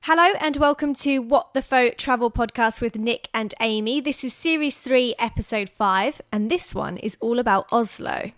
Hello and welcome to What the Faux Travel Podcast with Nick and Amy. This is Series 3, Episode 5, and this one is all about Oslo.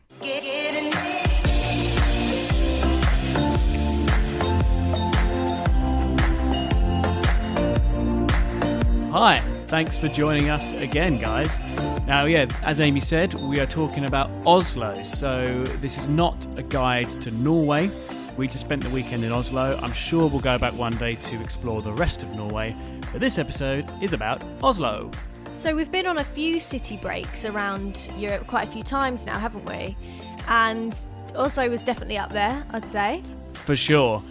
Hi, thanks for joining us again, guys. Now, as Amy said, we are talking about Oslo, so this is not a guide to Norway. We just spent the weekend in Oslo. I'm sure we'll go back one day to explore the rest of Norway, but this episode is about Oslo. So we've been on a few city breaks around Europe quite a few times now, haven't we? And Oslo was definitely up there, I'd say. For sure.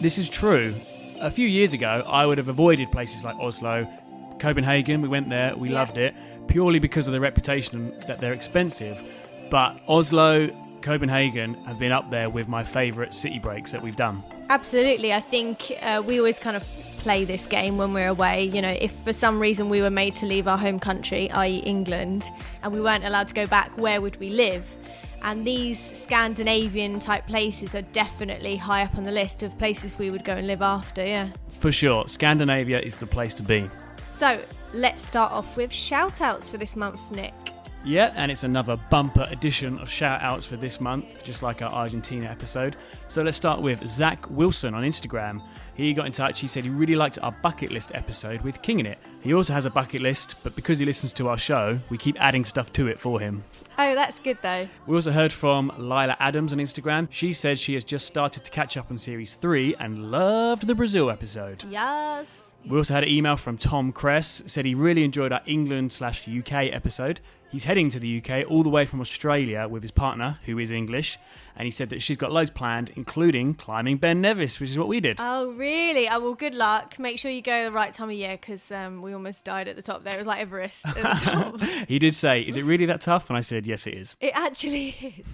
This is true. A few years ago, I would have avoided places like Oslo, Copenhagen. We went there, we loved it, purely because of the reputation that they're expensive. But Oslo, Copenhagen have been up there with my favourite city breaks that we've done. Absolutely. I think we always kind of play this game when we're away. You know, if for some reason we were made to leave our home country, i.e. England, and we weren't allowed to go back, where would we live? And these Scandinavian type places are definitely high up on the list of places we would go and live after, yeah. For sure. Scandinavia is the place to be. So let's start off with shout outs for this month, Nick. Yeah, and it's another bumper edition of shout-outs for this month, just like our Argentina episode. So let's start with Zach Wilson on Instagram. He got in touch. He said he really liked our bucket list episode with King in it. He also has a bucket list, but because he listens to our show, we keep adding stuff to it for him. Oh, that's good though. We also heard from Lila Adams on Instagram. She said she has just started to catch up on Series 3 and loved the Brazil episode. Yes. We also had an email from Tom Kress, said he really enjoyed our England/UK episode. He's heading to the UK all the way from Australia with his partner, who is English, and he said that she's got loads planned, including climbing Ben Nevis, which is what we did. Oh, really? Oh, well, good luck. Make sure you go the right time of year, because we almost died at the top there. It was like Everest at the top. He did say, is it really that tough? And I said, yes, it is. It actually is.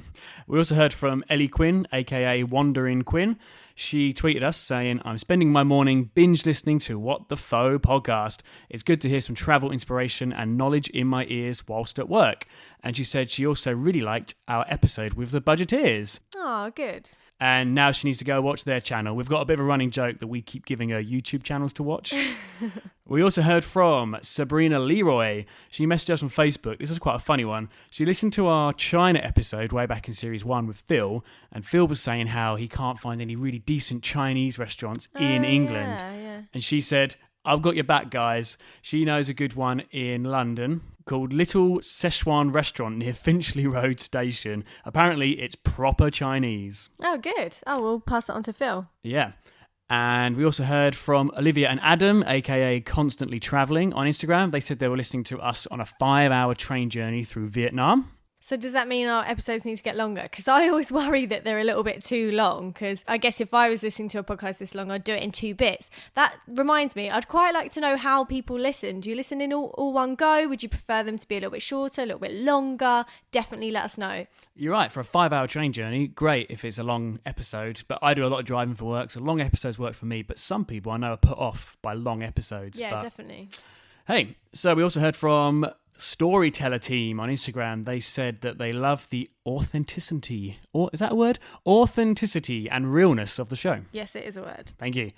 We also heard from Ellie Quinn, aka Wandering Quinn. She tweeted us saying, I'm spending my morning binge listening to What the Faux podcast. It's good to hear some travel inspiration and knowledge in my ears whilst at work. And she said she also really liked our episode with the Budgeteers. Oh, good. And now she needs to go watch their channel. We've got a bit of a running joke that we keep giving her YouTube channels to watch. We also heard from Sabrina Leroy. She messaged us on Facebook. This is quite a funny one. She listened to our China episode way back in Series 1 with Phil, and Phil was saying how he can't find any really decent Chinese restaurants in England. Yeah. And she said, I've got your back, guys. She knows a good one in London called Little Szechuan Restaurant near Finchley Road Station. Apparently, it's proper Chinese. Oh, good. Oh, we'll pass it on to Phil. Yeah. And we also heard from Olivia and Adam, aka Constantly Travelling, on Instagram. They said they were listening to us on a 5-hour train journey through Vietnam. So does that mean our episodes need to get longer? Because I always worry that they're a little bit too long, because I guess if I was listening to a podcast this long, I'd do it in 2 bits. That reminds me, I'd quite like to know how people listen. Do you listen in all one go? Would you prefer them to be a little bit shorter, a little bit longer? Definitely let us know. You're right, for a 5-hour train journey, great if it's a long episode, but I do a lot of driving for work, so long episodes work for me, but some people I know are put off by long episodes. Yeah, definitely. Hey, so we also heard from Storyteller Team on Instagram. They said that they love the authenticity, or is that a word? Authenticity and realness of the show. Yes, it is a word. Thank you.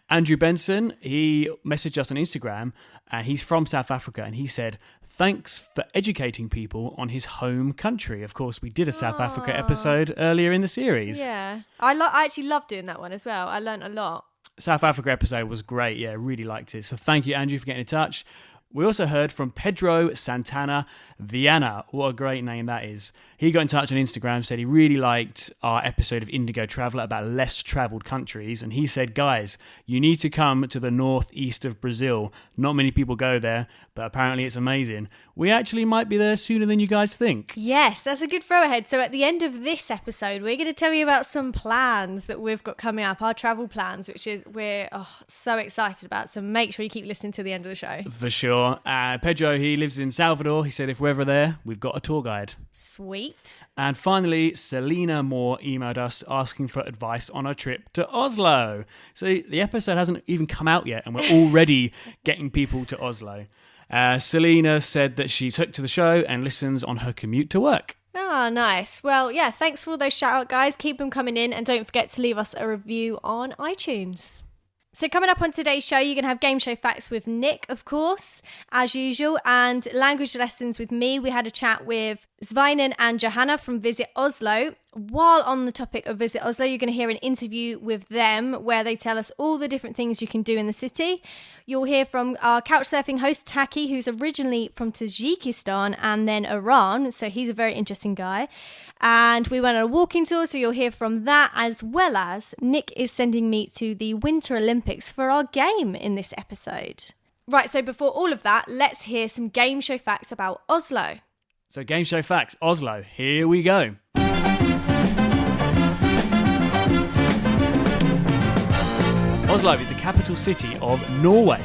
Andrew Benson, he messaged us on Instagram, and he's from South Africa, and he said, thanks for educating people on his home country. Of course, we did a South Africa episode earlier in the series. Yeah. I actually love doing that one as well. I learned a lot. South Africa episode was great. Yeah, really liked it. So thank you, Andrew, for getting in touch. We also heard from Pedro Santana Viana. What a great name that is. He got in touch on Instagram, said he really liked our episode of Indigo Traveller about less travelled countries. And he said, guys, you need to come to the northeast of Brazil. Not many people go there, but apparently it's amazing. We actually might be there sooner than you guys think. Yes, that's a good throw ahead. So at the end of this episode, we're going to tell you about some plans that we've got coming up, our travel plans, which is we're so excited about. So make sure you keep listening to the end of the show. For sure. Pedro, he lives in Salvador. He said if we're ever there, we've got a tour guide. Sweet. And finally, Selena Moore emailed us asking for advice on our trip to Oslo. So the episode hasn't even come out yet, and we're already getting people to Oslo. Selena said that she's hooked to the show and listens on her commute to work. Oh, nice. Well, yeah, thanks for all those shout out, guys. Keep them coming in and don't forget to leave us a review on iTunes. So coming up on today's show, you're going to have game show facts with Nick, of course, as usual, and language lessons with me. We had a chat with Sveinen and Johanna from Visit Oslo. While on the topic of Visit Oslo, you're going to hear an interview with them where they tell us all the different things you can do in the city. You'll hear from our Couchsurfing host, Taki, who's originally from Tajikistan and then Iran. So he's a very interesting guy. And we went on a walking tour, so you'll hear from that, as well as Nick is sending me to the Winter Olympics for our game in this episode. Right, so before all of that, let's hear some game show facts about Oslo. So game show facts, Oslo, here we go. Oslo is the capital city of Norway,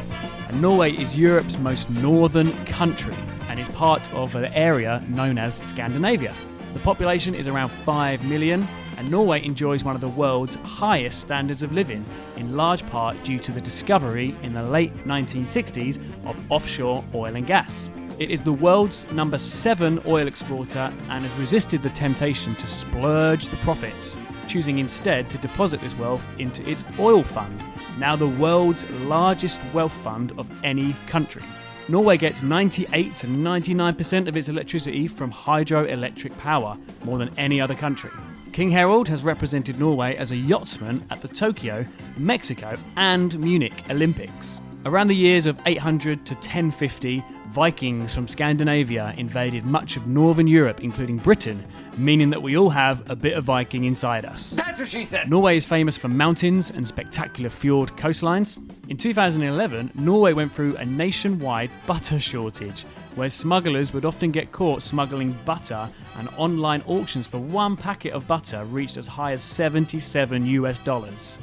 and Norway is Europe's most northern country and is part of an area known as Scandinavia. The population is around 5 million, and Norway enjoys one of the world's highest standards of living, in large part due to the discovery in the late 1960s of offshore oil and gas. It is the world's number 7 oil exporter and has resisted the temptation to splurge the profits, choosing instead to deposit this wealth into its oil fund, now the world's largest wealth fund of any country. Norway gets 98 to 99% of its electricity from hydroelectric power, more than any other country. King Harald has represented Norway as a yachtsman at the Tokyo, Mexico and Munich Olympics. Around the years of 800 to 1050, Vikings from Scandinavia invaded much of northern Europe, including Britain, meaning that we all have a bit of Viking inside us. That's what she said! Norway is famous for mountains and spectacular fjord coastlines. In 2011, Norway went through a nationwide butter shortage, where smugglers would often get caught smuggling butter, and online auctions for one packet of butter reached as high as $77.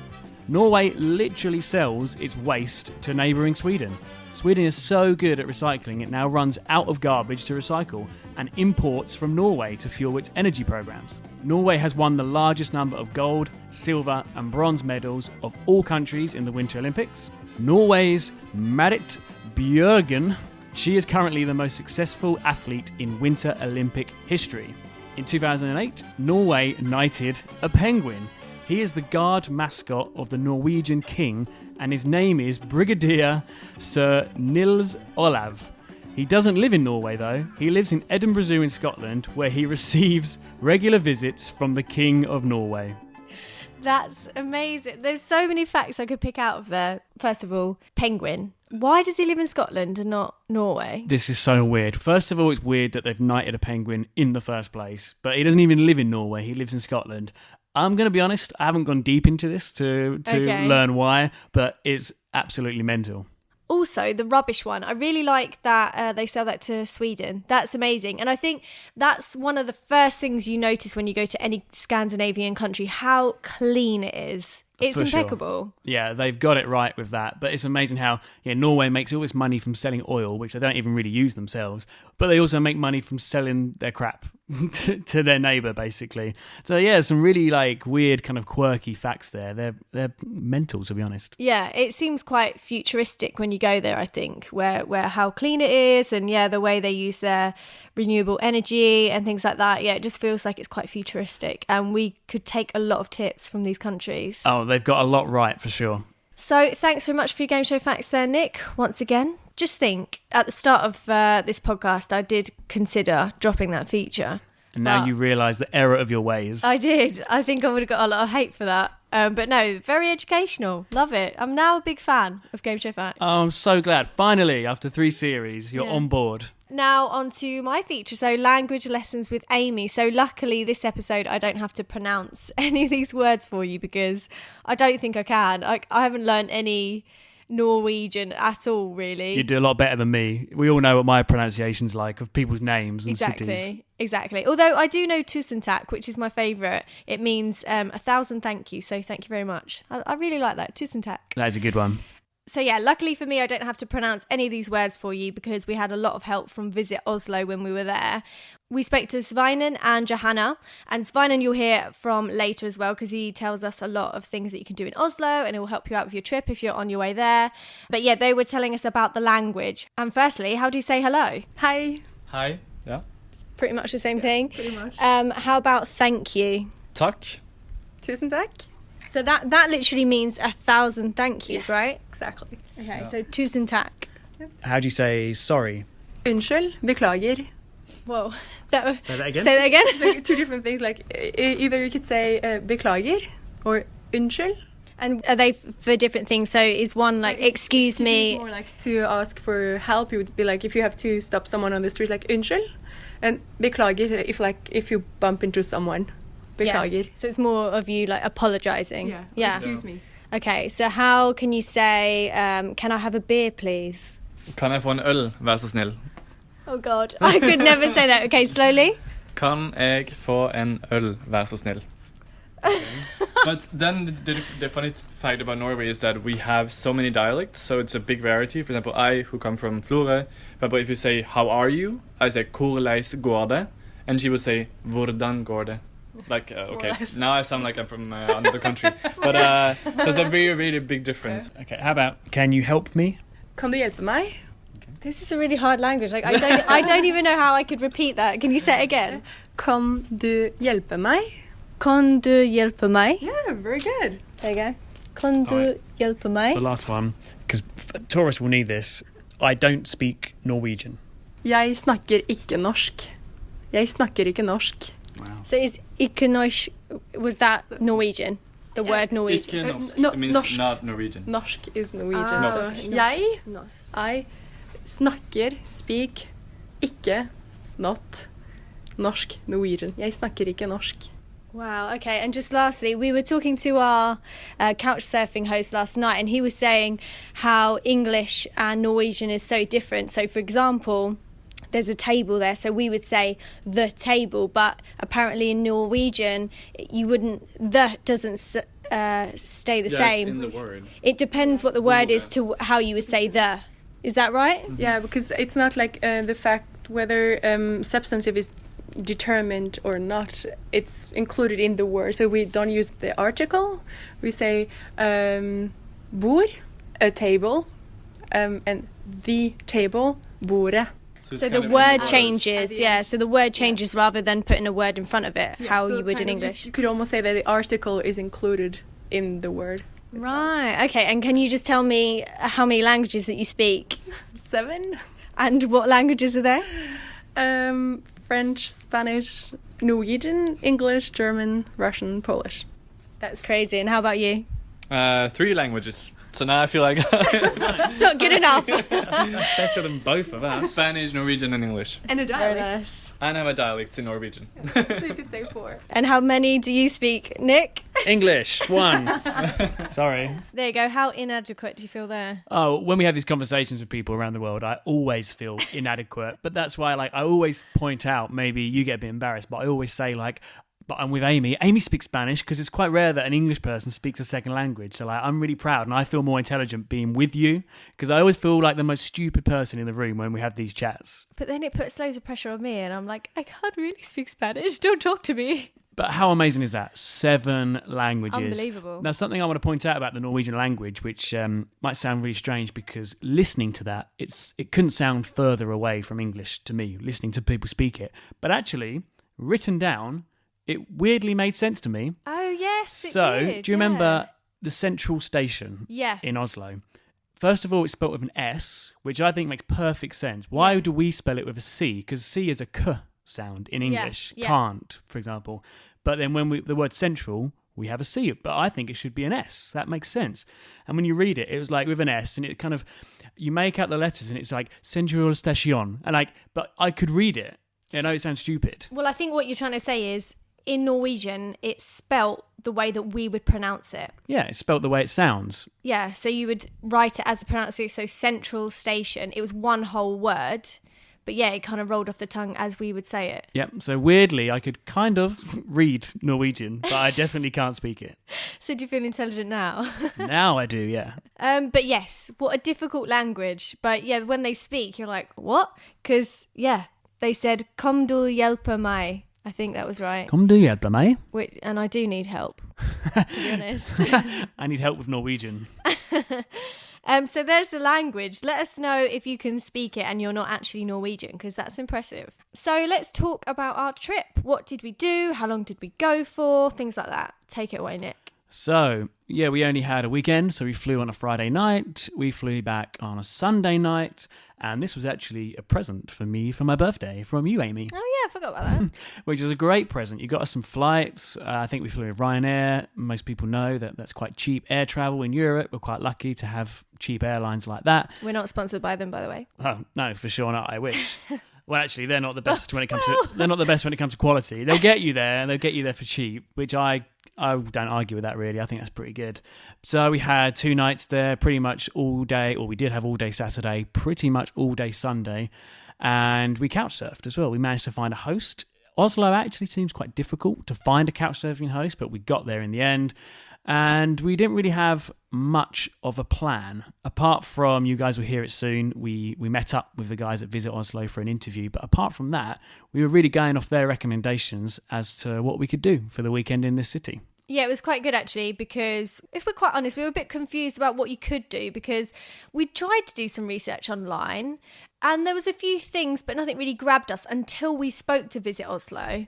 Norway literally sells its waste to neighbouring Sweden. Sweden is so good at recycling, it now runs out of garbage to recycle and imports from Norway to fuel its energy programs. Norway has won the largest number of gold, silver and bronze medals of all countries in the Winter Olympics. Norway's Marit Bjørgen, she is currently the most successful athlete in Winter Olympic history. In 2008, Norway knighted a penguin. He is the guard mascot of the Norwegian king, and his name is Brigadier Sir Nils Olav. He doesn't live in Norway though. He lives in Edinburgh Zoo in Scotland, where he receives regular visits from the King of Norway. That's amazing. There's so many facts I could pick out of there. First of all, penguin. Why does he live in Scotland and not Norway? This is so weird. First of all, it's weird that they've knighted a penguin in the first place, but he doesn't even live in Norway. He lives in Scotland. I'm going to be honest, I haven't gone deep into this to learn why, but it's absolutely mental. Also, the rubbish one. I really like that they sell that to Sweden. That's amazing. And I think that's one of the first things you notice when you go to any Scandinavian country, how clean it is. It's For impeccable. Sure. Yeah, they've got it right with that. But it's amazing how Norway makes all this money from selling oil, which they don't even really use themselves. But they also make money from selling their crap to their neighbour, basically. So yeah, some really weird kind of quirky facts there. They're mental, to be honest. Yeah, it seems quite futuristic when you go there, I think, where how clean it is and the way they use their renewable energy and things like that. Yeah, it just feels like it's quite futuristic, and we could take a lot of tips from these countries. Oh, they've got a lot right for sure. So thanks so much for your game show facts there, Nick, once again. Just think, at the start of this podcast, I did consider dropping that feature. And now you realise the error of your ways. I did. I think I would have got a lot of hate for that. But no, very educational. Love it. I'm now a big fan of Game Show Facts. Oh, I'm so glad. Finally, after 3 series, you're on board. Now on to my feature, so language lessons with Amy. So luckily this episode I don't have to pronounce any of these words for you because I don't think I can. I haven't learned any Norwegian at all, really. You do a lot better than me. We all know what my pronunciation's like of people's names and cities. Exactly. Although I do know tusen takk, which is my favourite. It means 1,000 thank you. So thank you very much. I really like that. Tusen takk. That is a good one. So yeah, luckily for me, I don't have to pronounce any of these words for you because we had a lot of help from Visit Oslo when we were there. We spoke to Sveinen and Johanna, and Sveinen you'll hear from later as well because he tells us a lot of things that you can do in Oslo and it will help you out with your trip if you're on your way there. But yeah, they were telling us about the language. And firstly, how do you say hello? Hi. Hi. Yeah. pretty much the same thing. Pretty much. How about thank you? Takk. Tusen tack. So that literally means 1,000 thank yous, right? Exactly. Okay, so tusen tack. How do you say sorry? Unnskyld, beklager. Whoa. Say that again. Say that again. It's like two different things. Like either you could say beklager or unnskyld. And are they for different things? So is one like, excuse me? It's more like to ask for help. It would be like if you have to stop someone on the street, like unnskyld. And beklager if you bump into someone. Beklager. Yeah. So it's more of you like apologizing. Yeah. Excuse me. Okay, so how can you say, can I have a beer, please? Kan jeg få en øl, vær så snill? Oh God, I could never say that. Okay, slowly. Kan jeg få en øl, vær så snill? But then the funny fact about Norway is that we have so many dialects, so it's a big variety. For example, I, who come from Florø, but if you say, how are you? I say, hvorleis går det? And she would say, hvordan går det? Like, okay, now I sound like I'm from another country. But so it's a really, really big difference. Okay, how about, can you help me? Kan du hjelpe meg? This is a really hard language. Like I don't even know how I could repeat that. Can you say it again? Kan du hjelpe meg? Kan du hjelpe meg? Yeah, very good. There you go. Kan du Alright. hjelpe meg? The last one, because tourists will need this. I don't speak Norwegian. Jeg snakker ikke norsk. Jeg snakker ikke norsk. Wow. So is ikke was that Norwegian? The word Norwegian? Ikke norsk. no, It means norsk. not Norwegian. Norsk is Norwegian. Ah, So norsk. I snakker, speak, ikke, not, norsk, Norwegian. Jeg snakker ikke norsk. Wow, okay. And just lastly, we were talking to our Couchsurfing host last night, and he was saying how English and Norwegian is so different. So, for example, there's a table there, so we would say the table, but apparently in Norwegian, you wouldn't, the doesn't stay the same. It's in the word. It depends what the word is to how you would say the. Is that right? Yeah, because it's not like the fact whether substantive is determined or not, it's included in the word. So we don't use the article. We say bord, a table, and the table, bordet. So the word changes, yeah. So the word changes rather than putting a word in front of it, how So you would in kind of English. You could almost say that the article is included in the word. Right, okay. And can you just tell me how many languages that you speak? 7. And what languages are there? French, Spanish, Norwegian, English, German, Russian, Polish. That's crazy. And how about you? 3 languages. So now I feel like It's not good enough. That's better than both of us. Spanish, Norwegian, and English. And a Very dialect. nice. And I have a dialect in Norwegian. So you could say 4. And how many do you speak, Nick? English, 1. Sorry. There you go. How inadequate do you feel there? Oh, when we have these conversations with people around the world, I always feel inadequate. But that's why, like, I always point out, maybe you get a bit embarrassed, but I always say, like, but I'm with Amy. Amy speaks Spanish because it's quite rare that an English person speaks a second language. So, like, I'm really proud and I feel more intelligent being with you because I always feel like the most stupid person in the room when we have these chats. But then it puts loads of pressure on me and I'm like, I can't really speak Spanish. Don't talk to me. But how amazing is that? 7 languages. Unbelievable. Now, something I want to point out about the Norwegian language, which might sound really strange because listening to that, it couldn't sound further away from English to me, listening to people speak it. But actually, written down, it weirdly made sense to me. Oh, yes, it So, did, do you remember the central station Yeah. in Oslo? First of all, it's spelt with an S, which I think makes perfect sense. Why do we spell it with a C? Because C is a K sound in English. yeah. Can't, for example. But then when the word central, we have a C. But I think it should be an S. That makes sense. And when you read it, it was like with an S, and it kind of, you make out the letters, and it's like Central Station. And like, but I could read it. I know it sounds stupid. Well, I think what you're trying to say is in Norwegian, it's spelt the way that we would pronounce it. Yeah, it's spelt the way it sounds. Yeah, so you would write it as a pronunciation. So central station, it was one whole word. But yeah, it kind of rolled off the tongue as we would say it. Yep. So weirdly, I could kind of read Norwegian, but I definitely can't speak it. So do you feel intelligent now? Now I do, yeah. But yes, what a difficult language. But yeah, when they speak, you're like, what? Because yeah, they said, kom du hjelpe meg. I think that was right. Kom du hjelpe meg? And I do need help, to be honest. I need help with Norwegian. So there's the language. Let us know if you can speak it and you're not actually Norwegian, because that's impressive. So let's talk about our trip. What did we do? How long did we go for? Things like that. Take it away, Nick. So, yeah, we only had a weekend, so we flew on a Friday night, we flew back on a Sunday night, and this was actually a present for me for my birthday from you, Amy. Oh yeah, I forgot about that. Which is a great present. You got us some flights. I think we flew with Ryanair. Most people know that that's quite cheap air travel in Europe. We're quite lucky to have cheap airlines like that. We're not sponsored by them, by the way. Oh, no, for sure not. I wish. Well, actually, they're not the best when it comes to quality. They'll get you there, and they'll get you there for cheap, which I don't argue with that, really. I think that's pretty good. So we had 2 nights there, pretty much all day, or we did have all day Saturday, pretty much all day Sunday, and we couch surfed as well. We managed to find a host. Oslo actually seems quite difficult to find a couch surfing host, but we got there in the end. And we didn't really have much of a plan. Apart from, you guys will hear it soon, we met up with the guys at Visit Oslo for an interview. But apart from that, we were really going off their recommendations as to what we could do for the weekend in this city. Yeah, it was quite good actually, because if we're quite honest, we were a bit confused about what you could do, because we tried to do some research online and there was a few things, but nothing really grabbed us until we spoke to Visit Oslo.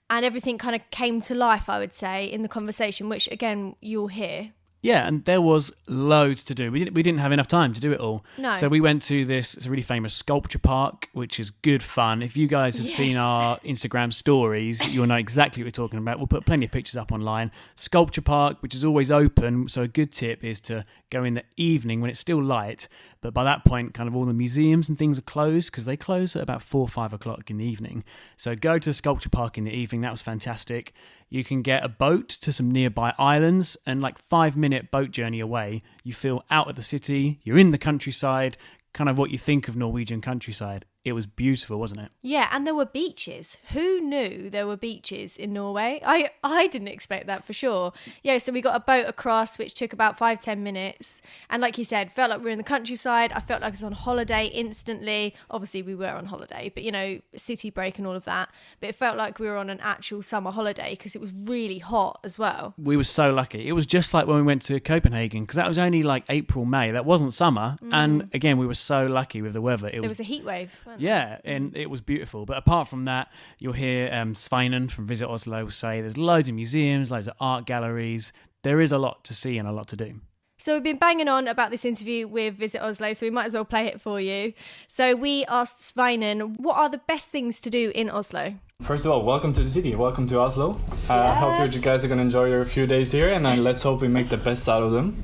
And everything kind of came to life, I would say, in the conversation, which, again, you'll hear. Yeah, and there was loads to do. We didn't have enough time to do it all. No. So we went to it's a really famous sculpture park, which is good fun. If you guys have seen our Instagram stories, you'll know exactly what we're talking about. We'll put plenty of pictures up online. Sculpture park, which is always open. So a good tip is to go in the evening when it's still light. But by that point, kind of all the museums and things are closed, because they close at about 4 or 5 o'clock in the evening. So go to the sculpture park in the evening. That was fantastic. You can get a boat to some nearby islands, and like 5-minute boat journey away, you feel out of the city, you're in the countryside, kind of what you think of Norwegian countryside. It was beautiful, wasn't it? Yeah, and there were beaches. Who knew there were beaches in Norway? I didn't expect that for sure. Yeah, so we got a boat across, which took about 5-10 minutes. And like you said, felt like we were in the countryside. I felt like I was on holiday instantly. Obviously, we were on holiday, but, you know, city break and all of that. But it felt like we were on an actual summer holiday because it was really hot as well. We were so lucky. It was just like when we went to Copenhagen, because that was only like April, May. That wasn't summer. And again, we were so lucky with the weather. There was a heat wave. Yeah, and it was beautiful. But apart from that, you'll hear Sveinan from Visit Oslo say there's loads of museums, loads of art galleries. There is a lot to see and a lot to do. So we've been banging on about this interview with Visit Oslo, so we might as well play it for you. So we asked Sveinan, what are the best things to do in Oslo? First of all, welcome to the city. Welcome to Oslo. I hope you guys are going to enjoy your few days here, and let's hope we make the best out of them.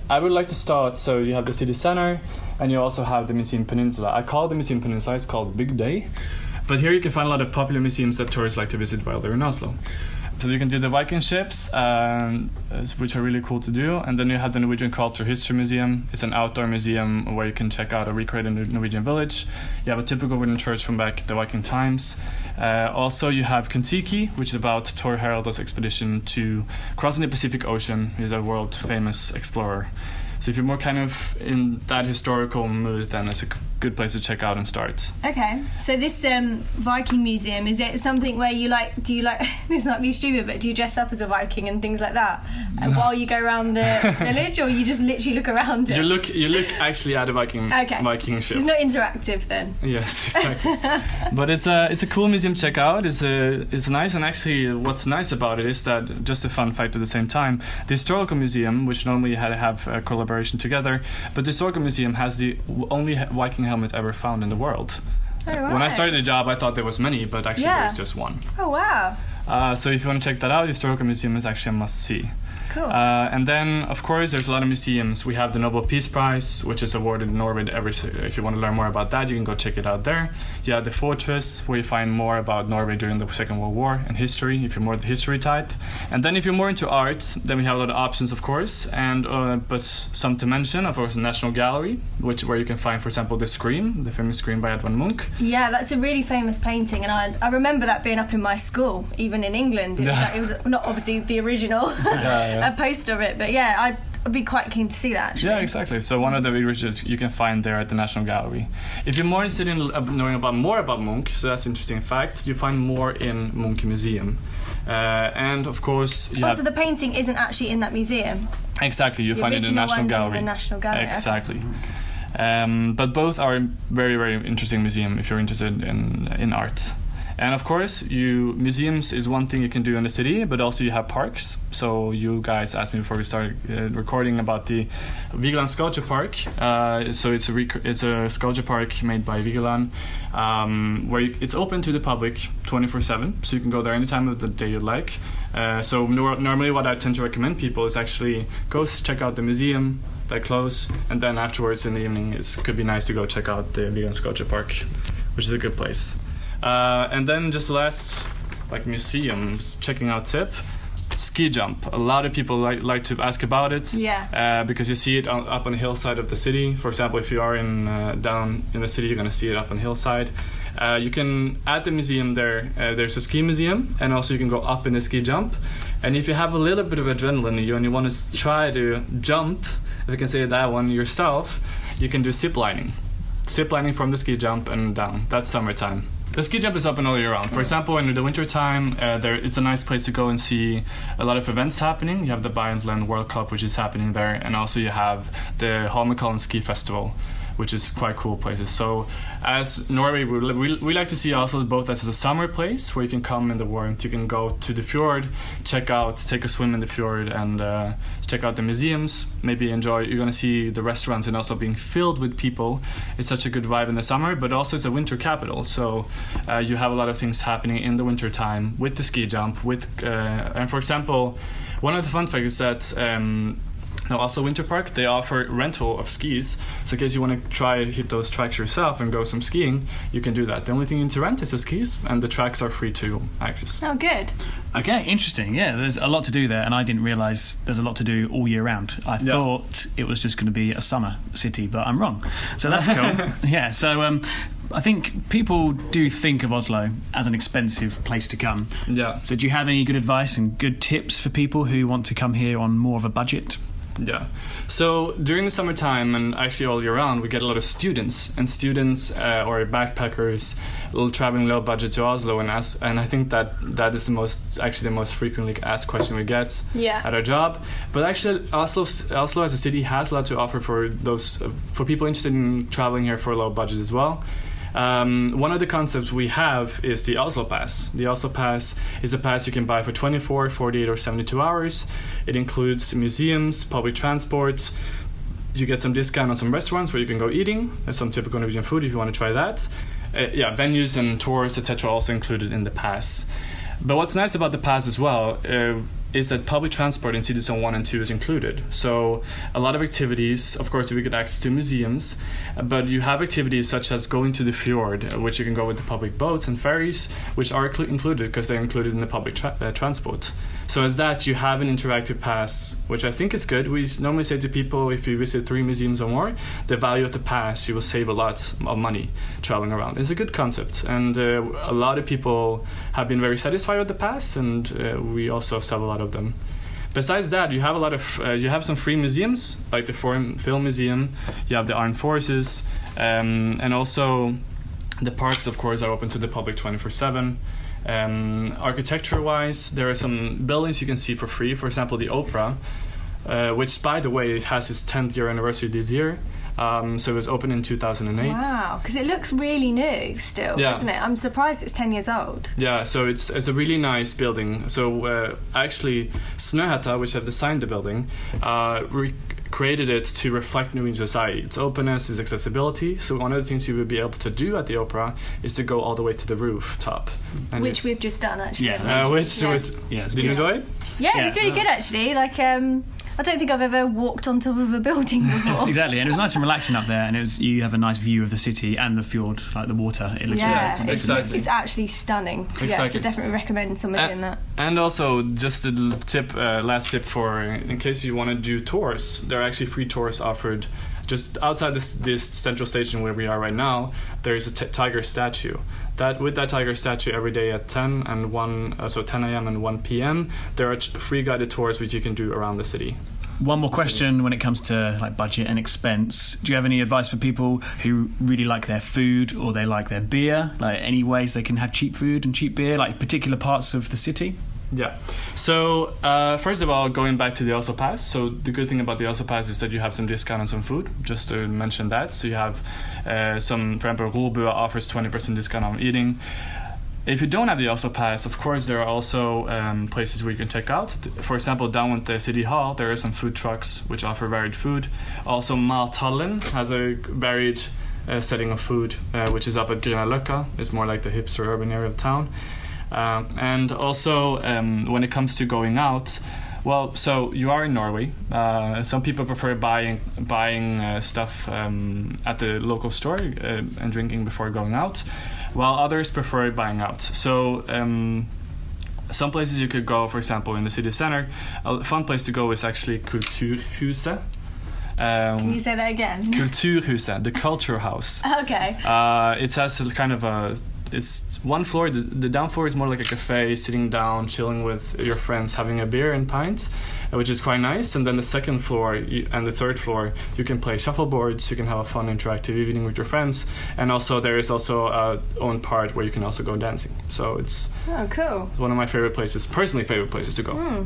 I would like to start, so you have the city center, and you also have the Museum Peninsula. I call the Museum Peninsula, it's called Big Day. But here you can find a lot of popular museums that tourists like to visit while they're in Oslo. So you can do the Viking ships, which are really cool to do. And then you have the Norwegian Cultural History Museum. It's an outdoor museum where you can check out a recreated Norwegian village. You have a typical wooden church from back the Viking times. Also, you have Kon-Tiki, which is about Thor Heyerdahl's expedition to crossing the Pacific Ocean. He's a world-famous explorer. So if you're more kind of in that historical mood, then it's a good place to check out and start. Okay, so this Viking museum, is it something where do you this might be stupid, but do you dress up as a Viking and things like that while you go around the village, or you just literally look around it? You look actually at a Viking ship. So it's not interactive then? Yes, exactly. But it's a cool museum to check out. It's nice, and actually what's nice about it is that, just a fun fact at the same time, the historical museum, which normally had to have a collaboration together, but the historical museum has the only Viking helmet ever found in the world. Oh, right. When I started the job, I thought there was many, but actually there's just one. Oh wow! So if you want to check that out, the historical museum is actually a must-see. Cool. And then, of course, there's a lot of museums. We have the Nobel Peace Prize, which is awarded in Norway if you want to learn more about that, you can go check it out there. You have the Fortress, where you find more about Norway during the Second World War and history, if you're more the history type. And then if you're more into art, then we have a lot of options, of course. And but some to mention, of course, the National Gallery, where you can find, for example, the Scream, the famous Scream by Edvard Munch. Yeah, that's a really famous painting, and I remember that being up in my school, even in England. It was not obviously the original a poster of it, but yeah, I'd be quite keen to see that, actually. Yeah, exactly. So one of the videos you can find there at the National Gallery. If you're more interested in knowing more about Munch, so that's an interesting fact, you find more in Munch Museum. And of course, so the painting isn't actually in that museum. Exactly, you find it in the National Gallery. In the National Gallery. Exactly. But both are very, very interesting museum if you're interested in art. And of course, museums is one thing you can do in the city, but also you have parks. So you guys asked me before we started recording about the Vigeland Sculpture Park. So it's a sculpture park made by Vigeland, where it's open to the public 24/7. So you can go there any time of the day you like. So normally what I tend to recommend people is actually go check out the museum, they close, and then afterwards in the evening it could be nice to go check out the Vigeland Sculpture Park, which is a good place. And then just last, museums, checking out tip, ski jump. A lot of people like to ask about it. Yeah. Because you see it up on the hillside of the city. For example, if you are down in the city, you're going to see it up on the hillside. You can, at the museum there's a ski museum, and also you can go up in the ski jump. And if you have a little bit of adrenaline in you and you want to try to jump, if you can say that one yourself, you can do zip lining. Zip lining from the ski jump and down. That's summertime. The ski jump is open all year round. For example, in the winter time, it's a nice place to go and see a lot of events happening. You have the Biathlon World Cup, which is happening there, and also you have the Holmenkollen Ski Festival, which is quite cool places. So as Norway, we like to see Oslo both as a summer place where you can come in the warmth, you can go to the fjord, take a swim in the fjord, and check out the museums, maybe enjoy. You're going to see the restaurants and also being filled with people. It's such a good vibe in the summer, but also it's a winter capital. So you have a lot of things happening in the winter time with the ski jump, and for example, one of the fun facts is that Oslo Winter Park, they offer rental of skis. So in case you want to try hit those tracks yourself and go some skiing, you can do that. The only thing you need to rent is the skis, and the tracks are free to access. Oh, good. Okay, interesting. Yeah, there's a lot to do there, and I didn't realise there's a lot to do all year round. I thought it was just going to be a summer city, but I'm wrong. So that's cool. Yeah, so I think people do think of Oslo as an expensive place to come. Yeah. So do you have any good advice and good tips for people who want to come here on more of a budget? Yeah. So during the summertime and actually all year round, we get a lot of students or backpackers traveling low budget to Oslo, and I think that is the most frequently asked question we get at our job. But actually, Oslo as a city has a lot to offer for people interested in traveling here for a low budget as well. One of the concepts we have is the Oslo Pass. The Oslo Pass is a pass you can buy for 24, 48 or 72 hours. It includes museums, public transport. You get some discount on some restaurants where you can go eating. There's some typical Norwegian food if you want to try that. Venues and tours, etc. also included in the pass. But what's nice about the pass as well is that public transport in cities zone 1 and 2 is included. So a lot of activities, of course, we get access to museums, but you have activities such as going to the fjord, which you can go with the public boats and ferries, which are included because they're included in the public transport. So as that, you have an interactive pass, which I think is good. We normally say to people, if you visit 3 museums or more, the value of the pass, you will save a lot of money traveling around. It's a good concept, and a lot of people have been very satisfied with the pass, and we also sell a lot of them. Besides that, you have a lot of you have some free museums, like the Foreign Film Museum. You have the Armed Forces, and also the parks, of course, are open to the public 24/7. Architecture-wise, there are some buildings you can see for free. For example, the Opera, which, by the way, has its 10th year anniversary this year. So it was opened in 2008. Wow, because it looks really new still, doesn't it? I'm surprised it's 10 years old. Yeah, so it's a really nice building. So actually, Snøhetta, which have designed the building, created it to reflect Norwegian society. Its openness, its accessibility. So one of the things you would be able to do at the Opera is to go all the way to the rooftop. Which we've just done, actually. Yeah. Did you enjoy it? Yeah, it's really good, actually. I don't think I've ever walked on top of a building before. Exactly, and it was nice and relaxing up there, and you have a nice view of the city and the fjord, like the water. It looks it's actually stunning. Exactly. Yeah, so definitely recommend someone doing that. And also, just a last tip for in case you want to do tours, there are actually free tours offered. Just outside this central station where we are right now, there is a tiger statue. With that tiger statue, every day at 10 and 10 a.m. and 1 p.m., there are free guided tours which you can do around the city. One more question when it comes to like budget and expense. Do you have any advice for people who really like their food or they like their beer? Like any ways they can have cheap food and cheap beer, like particular parts of the city? Yeah. So first of all, going back to the Oslo Pass. So the good thing about the Oslo Pass is that you have some discount on some food. Just to mention that. So you have some, for example, Robua offers 20% discount on eating. If you don't have the Oslo Pass, of course, there are also places where you can check out. For example, down at the City Hall, there are some food trucks which offer varied food. Also, Mathallen has a varied setting of food, which is up at Grüna Løkka. It's more like the hipster urban area of town. And also, when it comes to going out, well, so you are in Norway. Some people prefer buying stuff at the local store and drinking before going out, while others prefer buying out. So some places you could go, for example, in the city center. A fun place to go is actually Kulturhuset. Can you say that again? Kulturhuset, the culture house. Okay. It has a kind of it's one floor. The down floor is more like a cafe, sitting down, chilling with your friends, having a beer and pints, which is quite nice. And then the second floor and the third floor, you can play shuffleboards, you can have a fun interactive evening with your friends, and also there is also a own part where you can also go dancing. So it's cool. One of my favorite places, personally favorite places to go.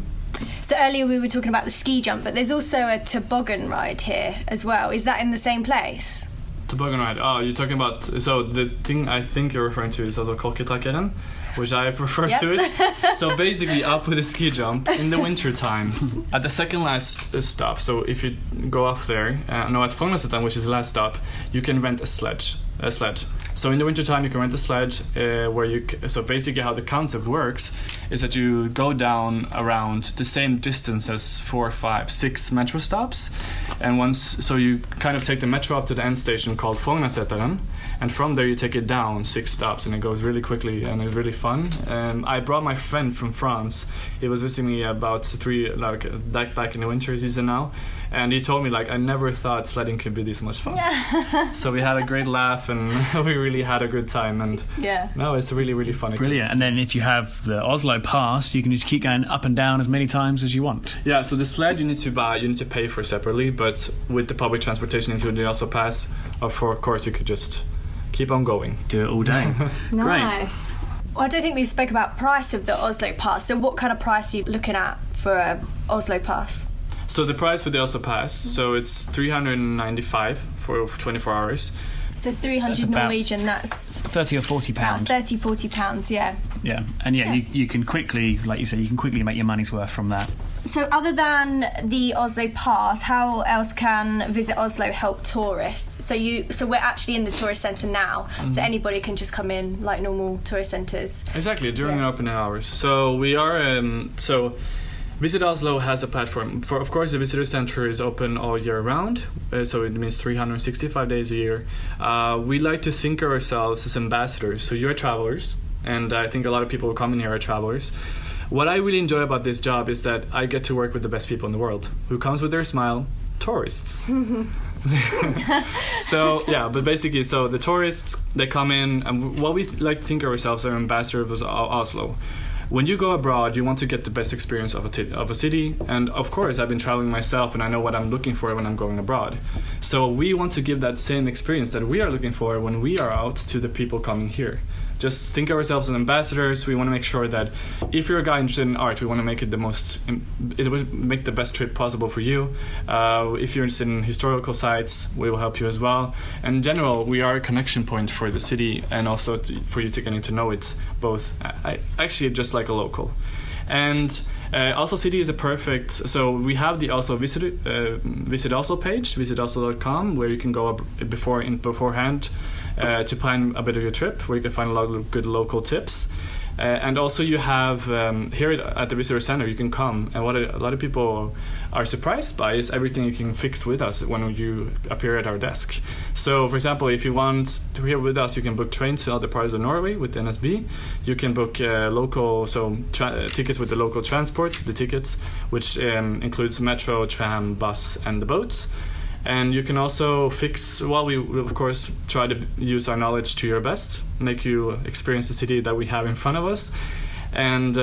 So earlier we were talking about the ski jump, but there's also a toboggan ride here as well. Is that in the same place? Toboggan ride. Oh, you're talking about... So the thing I think you're referring to is also Kolketrackeren, which I prefer to it. So basically up with a ski jump in the winter time at the second last stop. So if you go off there, at Frognerseteren, which is the last stop, you can rent a sled. So in the winter time you can rent a sled so basically how the concept works is that you go down around the same distance as 4, 5, 6 metro stops, and so you kind of take the metro up to the end station called Frognerseteren, and from there you take it down 6 stops, and it goes really quickly and it's really fun. I brought my friend from France. He was visiting me about back in the winter season now, and he told me I never thought sledding could be this much fun. Yeah. So we had a great laugh and we really had a good time, and it's really, really fun. Brilliant. And then if you have the Oslo Pass, you can just keep going up and down as many times as you want. Yeah, so the sled you need to pay for separately, but with the public transportation including the Oslo Pass, of course you could just keep on going. Do it all day. Nice. Great. Well, I don't think we spoke about price of the Oslo Pass. So what kind of price are you looking at for a Oslo Pass? So the price for the Oslo Pass, so it's 395 for 24 hours. So 300 Norwegian, that's 30 or 40 pounds. 30, 40 pounds, yeah. Yeah, and you can quickly, like you say, you can quickly make your money's worth from that. So other than the Oslo Pass, how else can Visit Oslo help tourists? So we're actually in the tourist centre now, so anybody can just come in like normal tourist centres. Exactly, during opening hours. So we are, Visit Oslo has a platform. Of course, the visitor center is open all year round, so it means 365 days a year. We like to think of ourselves as ambassadors. So you're travelers, and I think a lot of people who come in here are travelers. What I really enjoy about this job is that I get to work with the best people in the world. Who comes with their smile? Tourists. But basically, so the tourists, they come in, and what we like to think of ourselves as ambassadors of Oslo. When you go abroad, you want to get the best experience of a city, and of course I've been traveling myself and I know what I'm looking for when I'm going abroad. So we want to give that same experience that we are looking for when we are out to the people coming here. Just think of ourselves as ambassadors. We want to make sure that if you're a guy interested in art, we want to make it make the best trip possible for you. If you're interested in historical sites, we will help you as well. And in general, we are a connection point for the city, and also for you to getting to know it both. Actually, just like a local. And Oslo City is a perfect. So we have the Oslo Visit Oslo page, visitoslo.com, where you can go beforehand to plan a bit of your trip, where you can find a lot of good local tips. And also you have here at the visitor center, you can come, and what a lot of people are surprised by is everything you can fix with us when you appear at our desk. So for example, if you want to be here with us, you can book trains to other parts of Norway with NSB. You can book tickets with the local transport, the tickets, which includes metro, tram, bus, and the boats. And you can also fix, we will of course try to use our knowledge to your best, make you experience the city that we have in front of us. And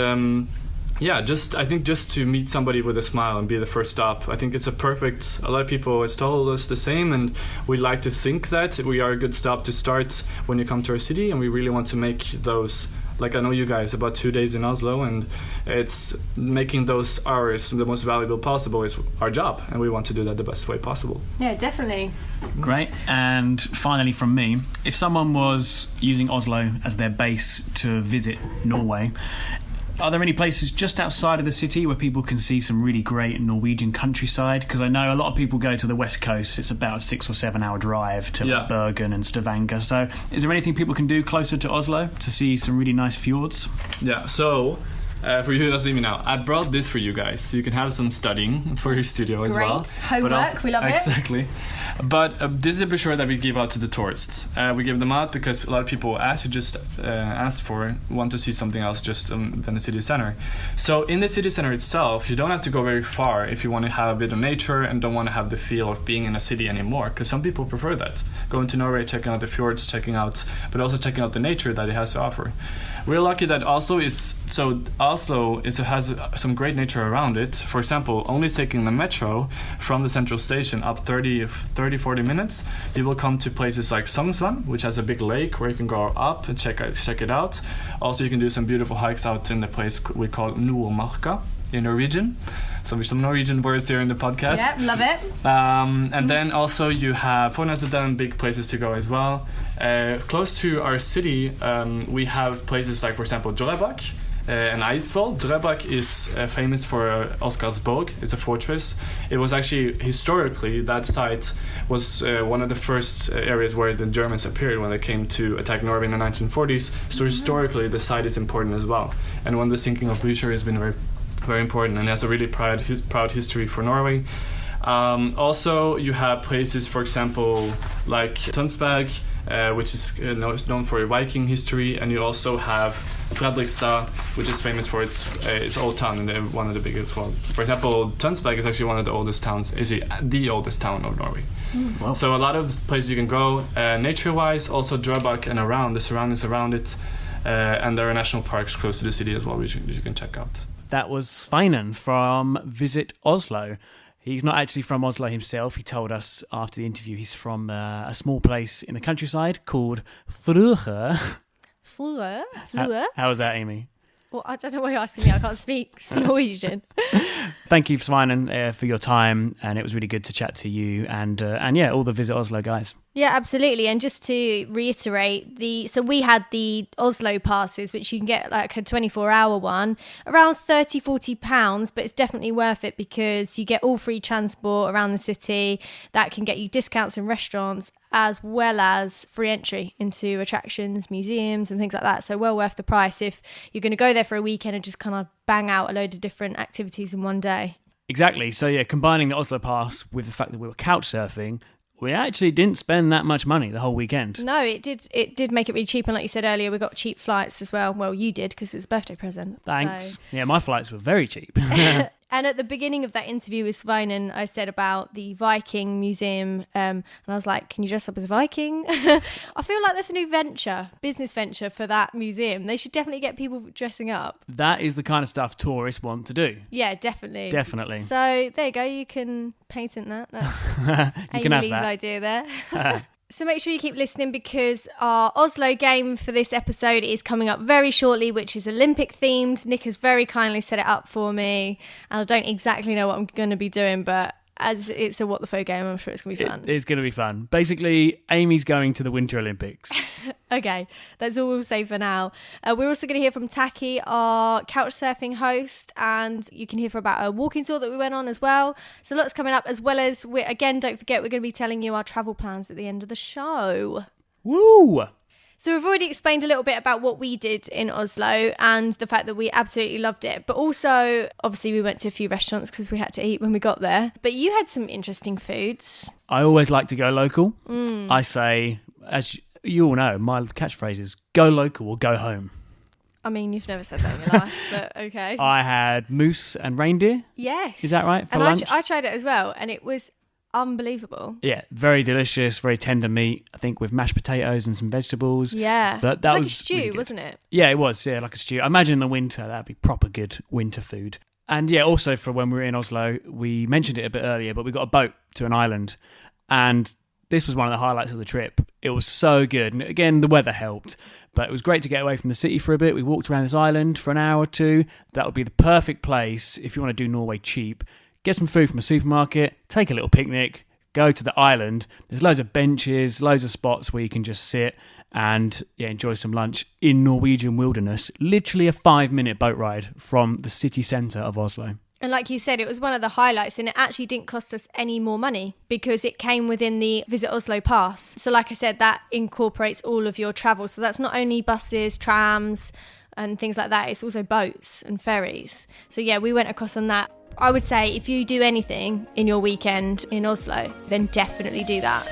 yeah, I think just to meet somebody with a smile and be the first stop, I think it's a lot of people have told us the same, and we like to think that we are a good stop to start when you come to our city, and we really want to make those, like I know you guys, about 2 days in Oslo, and it's making those hours the most valuable possible is our job, and we want to do that the best way possible. Yeah, definitely. Great. And finally from me, if someone was using Oslo as their base to visit Norway, are there any places just outside of the city where people can see some really great Norwegian countryside? Because I know a lot of people go to the west coast. It's about a 6 or 7 hour drive to Bergen and Stavanger. So is there anything people can do closer to Oslo to see some really nice fjords? Yeah, so for you who doesn't see me now, I brought this for you guys, so you can have some studying for your studio as well. Great. Homework, we love it. Exactly. But this is a brochure that we give out to the tourists. We give them out because a lot of people want to see something else just than the city center. So in the city center itself, you don't have to go very far if you want to have a bit of nature and don't want to have the feel of being in a city anymore, because some people prefer that. Going to Norway, checking out the fjords, but also checking out the nature that it has to offer. We're lucky that Oslo has some great nature around it. For example, only taking the metro from the central station up 40 minutes, you will come to places like Sognsvann, which has a big lake where you can go up and check it out. Also, you can do some beautiful hikes out in the place we call Nordmarka in Norwegian. So there's some Norwegian words here in the podcast. Yeah, love it. And then also you have Forneseteren, big places to go as well. Close to our city, we have places like, for example, Drøbak and Eidsvoll. Drøbak is famous for Oscarsborg. It's a fortress. It was actually, historically, that site was one of the first areas where the Germans appeared when they came to attack Norway in the 1940s. So historically, the site is important as well. And when the sinking of Blücher has been very, very important, and has a really proud history for Norway. Also, you have places, for example, like Tønsberg, which is known for Viking history, and you also have Fredrikstad, which is famous for its old town and one of the biggest. Well, for example, Tønsberg is actually one of the oldest towns. Is the oldest town of Norway? Wow. So a lot of places you can go nature-wise. Also Drøbak and around the surroundings around it, and there are national parks close to the city as well, which you can check out. That was Sveinan from Visit Oslo. He's not actually from Oslo himself. He told us after the interview he's from a small place in the countryside called Flue. Flue? How was that, Amy? Well, I don't know why you're asking me. I can't speak Norwegian. Thank you, Sveinan, for your time, and it was really good to chat to you and yeah, all the Visit Oslo guys. Yeah, absolutely. And just to reiterate, so we had the Oslo passes, which you can get like a 24-hour one, around £30-40, but it's definitely worth it because you get all free transport around the city that can get you discounts in restaurants as well as free entry into attractions, museums and things like that. So well worth the price if you're going to go there for a weekend and just kind of bang out a load of different activities in one day. Exactly. So yeah, combining the Oslo pass with the fact that we were couch surfing, we actually didn't spend that much money the whole weekend. No, it did make it really cheap. And like you said earlier, we got cheap flights as well. Well, you did because it was a birthday present. Thanks. So. Yeah, my flights were very cheap. And at the beginning of that interview with Sveinan, I said about the Viking Museum, and I was like, can you dress up as a Viking? I feel like that's a new business venture for that museum. They should definitely get people dressing up. That is the kind of stuff tourists want to do. Yeah, definitely. Definitely. So there you go. You can patent that. That's Amy Lee's idea there. So make sure you keep listening because our Oslo game for this episode is coming up very shortly, which is Olympic themed. Nick has very kindly set it up for me, and I don't exactly know what I'm going to be doing, but as it's a What the Fo game, I'm sure it's going to be fun. It's going to be fun. Basically, Amy's going to the Winter Olympics. Okay, that's all we'll say for now. We're also going to hear from Taki, our Couchsurfing host, and you can hear about a walking tour that we went on as well. So lots coming up, as well as, don't forget, we're going to be telling you our travel plans at the end of the show. Woo! So we've already explained a little bit about what we did in Oslo and the fact that we absolutely loved it. But also, obviously, we went to a few restaurants because we had to eat when we got there. But you had some interesting foods. I always like to go local. I say, as you all know, my catchphrase is go local or go home. I mean, you've never said that in your life, but okay. I had moose and reindeer. Yes. Is that right? For and lunch? I tried it as well, and it was unbelievable. Yeah, very delicious, very tender meat. I think with mashed potatoes and some vegetables. Yeah. But that it was was like a stew, really good. wasn't it? Yeah, it was. Yeah, like a stew. I imagine in the winter that'd be proper good winter food. And yeah, also for when we were in Oslo, we mentioned it a bit earlier, but we got a boat to an island, and this was one of the highlights of the trip. It was so good. And again, the weather helped, but it was great to get away from the city for a bit. We walked around this island for an hour or two. That would be the perfect place if you want to do Norway cheap. Get some food from a supermarket, take a little picnic, go to the island. There's loads of benches, loads of spots where you can just sit and enjoy some lunch in Norwegian wilderness. Literally a 5-minute boat ride from the city centre of Oslo. And like you said, it was one of the highlights, and it actually didn't cost us any more money because it came within the Visit Oslo pass. So like I said, that incorporates all of your travel. So that's not only buses, trams and things like that, it's also boats and ferries. So yeah, we went across on that. I would say if you do anything in your weekend in Oslo, then definitely do that.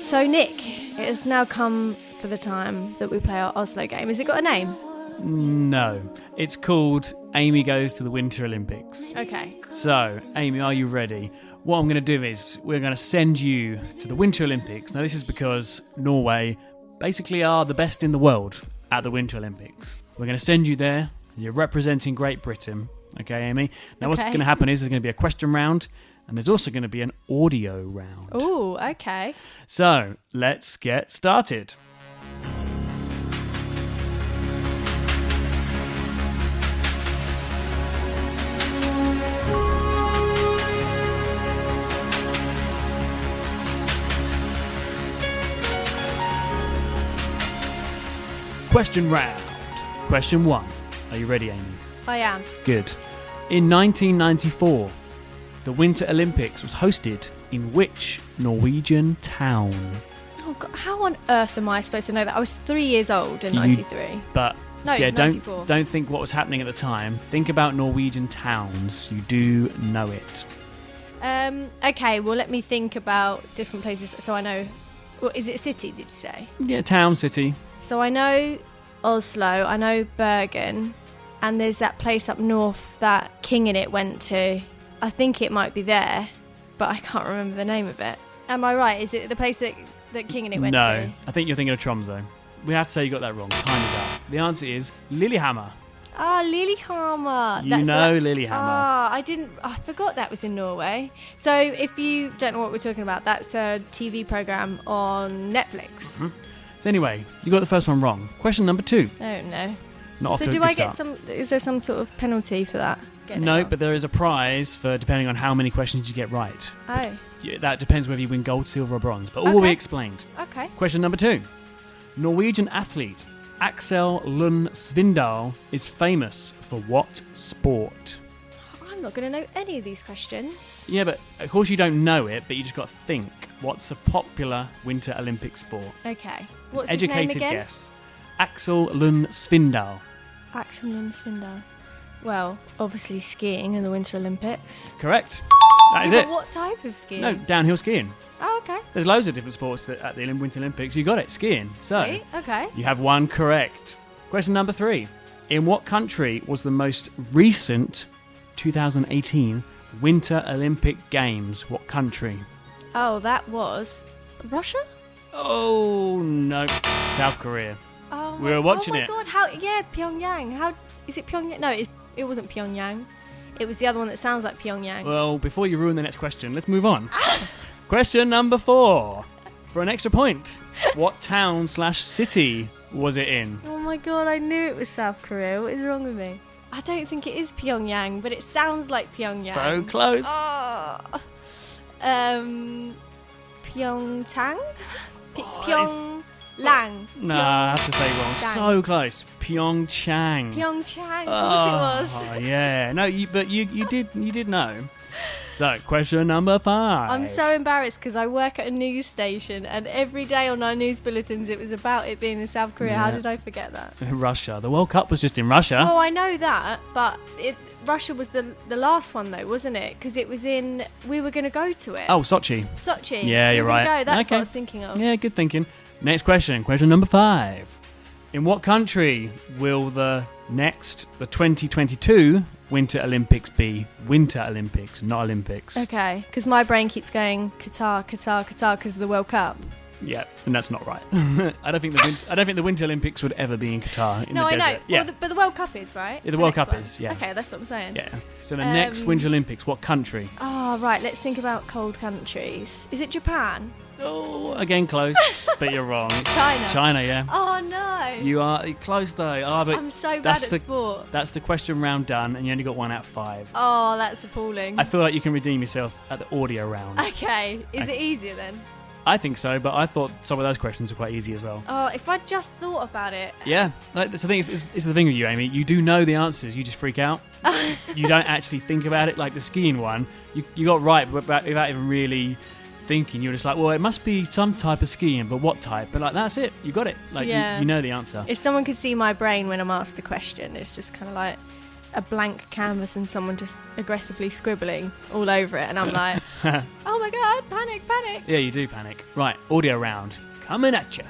So Nick, it has now come for the time that we play our Oslo game. Has it got a name? No, it's called Amy Goes to the Winter Olympics. Okay. So, Amy, are you ready? What I'm going to do is we're going to send you to the Winter Olympics. Now, this is because Norway basically are the best in the world at the Winter Olympics. We're going to send you there. You're representing Great Britain. Okay, Amy? Now, what's going to happen is there's going to be a question round, and there's also going to be an audio round. Oh, okay. So, let's get started. Question round. Question 1. Are you ready, Amy? I am. Good. In 1994, the Winter Olympics was hosted in which Norwegian town? Oh God, how on earth am I supposed to know that? I was 3 years old in 93. But No, yeah, 94. don't think what was happening at the time. Think about Norwegian towns. You do know it. Okay, well, let me think about different places so I know. Well, is it a city, did you say? Yeah, town, city. So I know Oslo, I know Bergen, and there's that place up north that King in it went to. I think it might be there, but I can't remember the name of it. Am I right? Is it the place that King in it went to? No, I think you're thinking of Tromsø. We have to say you got that wrong. Time is up. The answer is Lillehammer. Ah, Lillehammer. You know Lillehammer. Ah, I forgot that was in Norway. So if you don't know what we're talking about, that's a TV program on Netflix. Mm-hmm. So anyway, you got the first one wrong. Question number 2. Oh no. Not off So to a do good I get start. is there some sort of penalty for that? No, but there is a prize for depending on how many questions you get right. Oh, Yeah, that depends whether you win gold, silver or bronze, but all will be Okay. explained. okay. Question number 2. Norwegian athlete Axel Lund Svindal is famous for what sport? I'm not going to know any of these questions. Yeah, but of course you don't know it, but you just got to think. What's a popular Winter Olympic sport? Okay. What's Educated his name again? guess. Axel Lund Svindal. Axel Lund Svindal. Well, obviously skiing in the Winter Olympics. Correct. That is Yeah, it. but what type of skiing? No, downhill skiing. Oh, okay. There's loads of different sports at the Winter Olympics. You got it, skiing. So Sweet. Okay. you have one correct. Question number 3. In what country was the most recent 2018 Winter Olympic Games? What country? Oh, that was Russia? Oh, no. South Korea. Oh, We were watching oh my it. God, how? Yeah, Pyongyang. How is it Pyongyang? No, it wasn't Pyongyang. It was the other one that sounds like Pyongyang. Well, before you ruin the next question, let's move on. Question number 4. For an extra point, what town/city was it in? Oh my God, I knew it was South Korea. What is wrong with me? I don't think it is Pyongyang, but it sounds like Pyongyang. So close. Oh. Pyeongchang? Pyonglang. No, I have to say wrong. Dang. So close. Pyeongchang. Pyeongchang. Of course it was. Oh yeah. No, but you did know. So, question number 5. I'm so embarrassed because I work at a news station and every day on our news bulletins it was about it being in South Korea. Yeah. How did I forget that? Russia. The World Cup was just in Russia. Oh, I know that, but Russia was the last one though, wasn't it? Because it was we were going to go to it. Oh, Sochi. Sochi. Yeah, you're We were gonna right. Go. That's Okay. what I was thinking of. Yeah, good thinking. Next question. Question number 5. In what country will the 2022 Winter Olympics be? Winter Olympics, not Olympics. Okay, because my brain keeps going Qatar because of the World Cup. Yeah, and that's not right. I don't think the Winter Olympics would ever be in Qatar in No, the I desert. know. Yeah. Well, but the World Cup is, right? Yeah, the World next Cup one. is, yeah. Okay, that's what I'm saying. Yeah. So the next Winter Olympics, what country? Oh, right. Let's think about cold countries. Is it Japan? Oh, again close, but you're wrong. China. China, yeah. Oh, no. You are close though. Oh, but I'm so bad that's at the- sport. That's the question round done, and you only got 1 out of 5. Oh, that's appalling. I feel like you can redeem yourself at the audio round. Okay. Is it easier then? I think so, but I thought some of those questions were quite easy as well. Oh, if I just thought about it. Yeah, like, that's the thing. It's the thing with you, Amy. You do know the answers. You just freak out. You don't actually think about it. Like the skiing one, you got right without even really thinking. You're just like, well, it must be some type of skiing, but what type? But like, that's it. You got it. Like, Yeah. you know the answer. If someone could see my brain when I'm asked a question, it's just kind of like a blank canvas and someone just aggressively scribbling all over it. And I'm like, oh my God, panic. Yeah, you do panic. Right, audio round coming at you.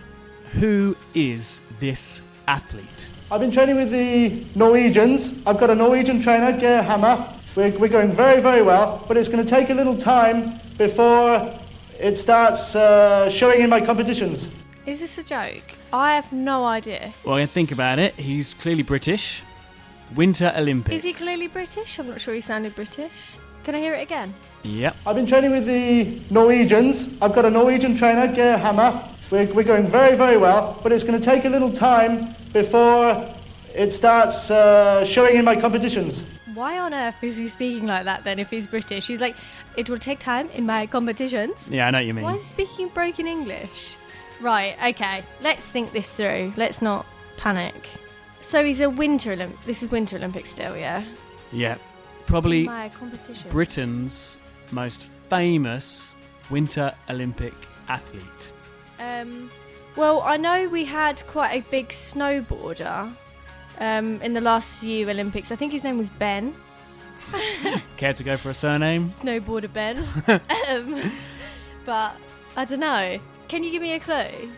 Who is this athlete? I've been training with the Norwegians. I've got a Norwegian trainer, Geir Hammer. We're going very, very well, but it's going to take a little time before it starts showing in my competitions. Is this a joke? I have no idea. Well, think about it. He's clearly British. Winter Olympics. Is he clearly British? I'm not sure he sounded British. Can I hear it again? Yep. I've been training with the Norwegians. I've got a Norwegian trainer, Geir Hammer. We're going very, very well, but it's going to take a little time before it starts showing in my competitions. Why on earth is he speaking like that then if he's British? He's like, it will take time in my competitions. Yeah, I know what you mean. Why is he speaking broken English? Right, okay. Let's think this through. Let's not panic. So he's a this is Winter Olympics still, yeah? Yeah. Probably My competition. Britain's most famous Winter Olympic athlete. Well, I know we had quite a big snowboarder in the last few Olympics. I think his name was Ben. Care to go for a surname? Snowboarder Ben. But I don't know. Can you give me a clue?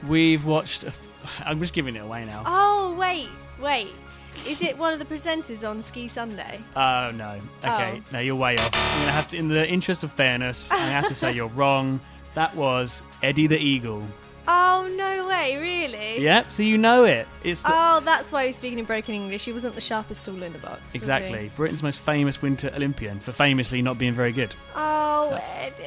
We've watched... I'm just giving it away now. Oh, wait. Is it one of the presenters on Ski Sunday? Oh, no. Okay. No, you're way off. I'm going to have to, in the interest of fairness, I have to say you're wrong. That was Eddie the Eagle. Oh, no way, really? Yep, so you know it. It's the, Oh, that's why he was speaking in broken English. He wasn't the sharpest tool in the box. was exactly. he? Britain's most famous Winter Olympian for famously not being very good. Oh,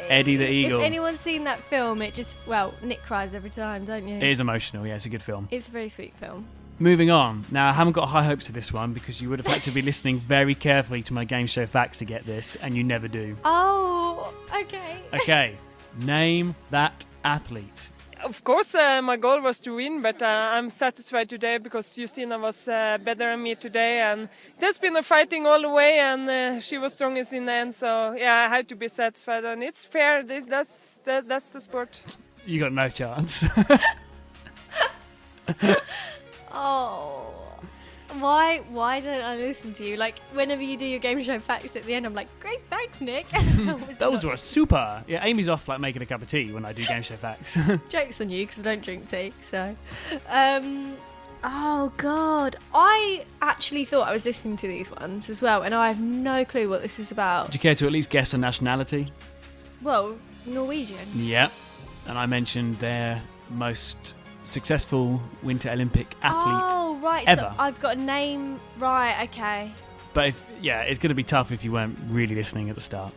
Eddie the Eagle. If anyone's seen that film, Nick cries every time, don't you? It is emotional. Yeah, it's a good film. It's a very sweet film. Moving on. Now, I haven't got high hopes for this one because you would have had to be listening very carefully to my game show facts to get this, and you never do. Oh, okay. Okay, name that athlete. Of course, my goal was to win, but I'm satisfied today because Justina was better than me today, and there's been a fighting all the way, and she was strongest in the end. So yeah, I had to be satisfied, and it's fair. That's the sport. You got no chance. Oh, why don't I listen to you? Like, whenever you do your game show facts at the end, I'm like, great, thanks, Nick. Those were super. Yeah, Amy's off like making a cup of tea when I do game show facts. Joke's on you, because I don't drink tea, so... oh, God. I actually thought I was listening to these ones as well, and I have no clue what this is about. Would you care to at least guess a nationality? Well, Norwegian. Yeah. And I mentioned their most successful Winter Olympic athlete. Oh, right. ever. So I've got a name. Right, okay. But it's going to be tough if you weren't really listening at the start.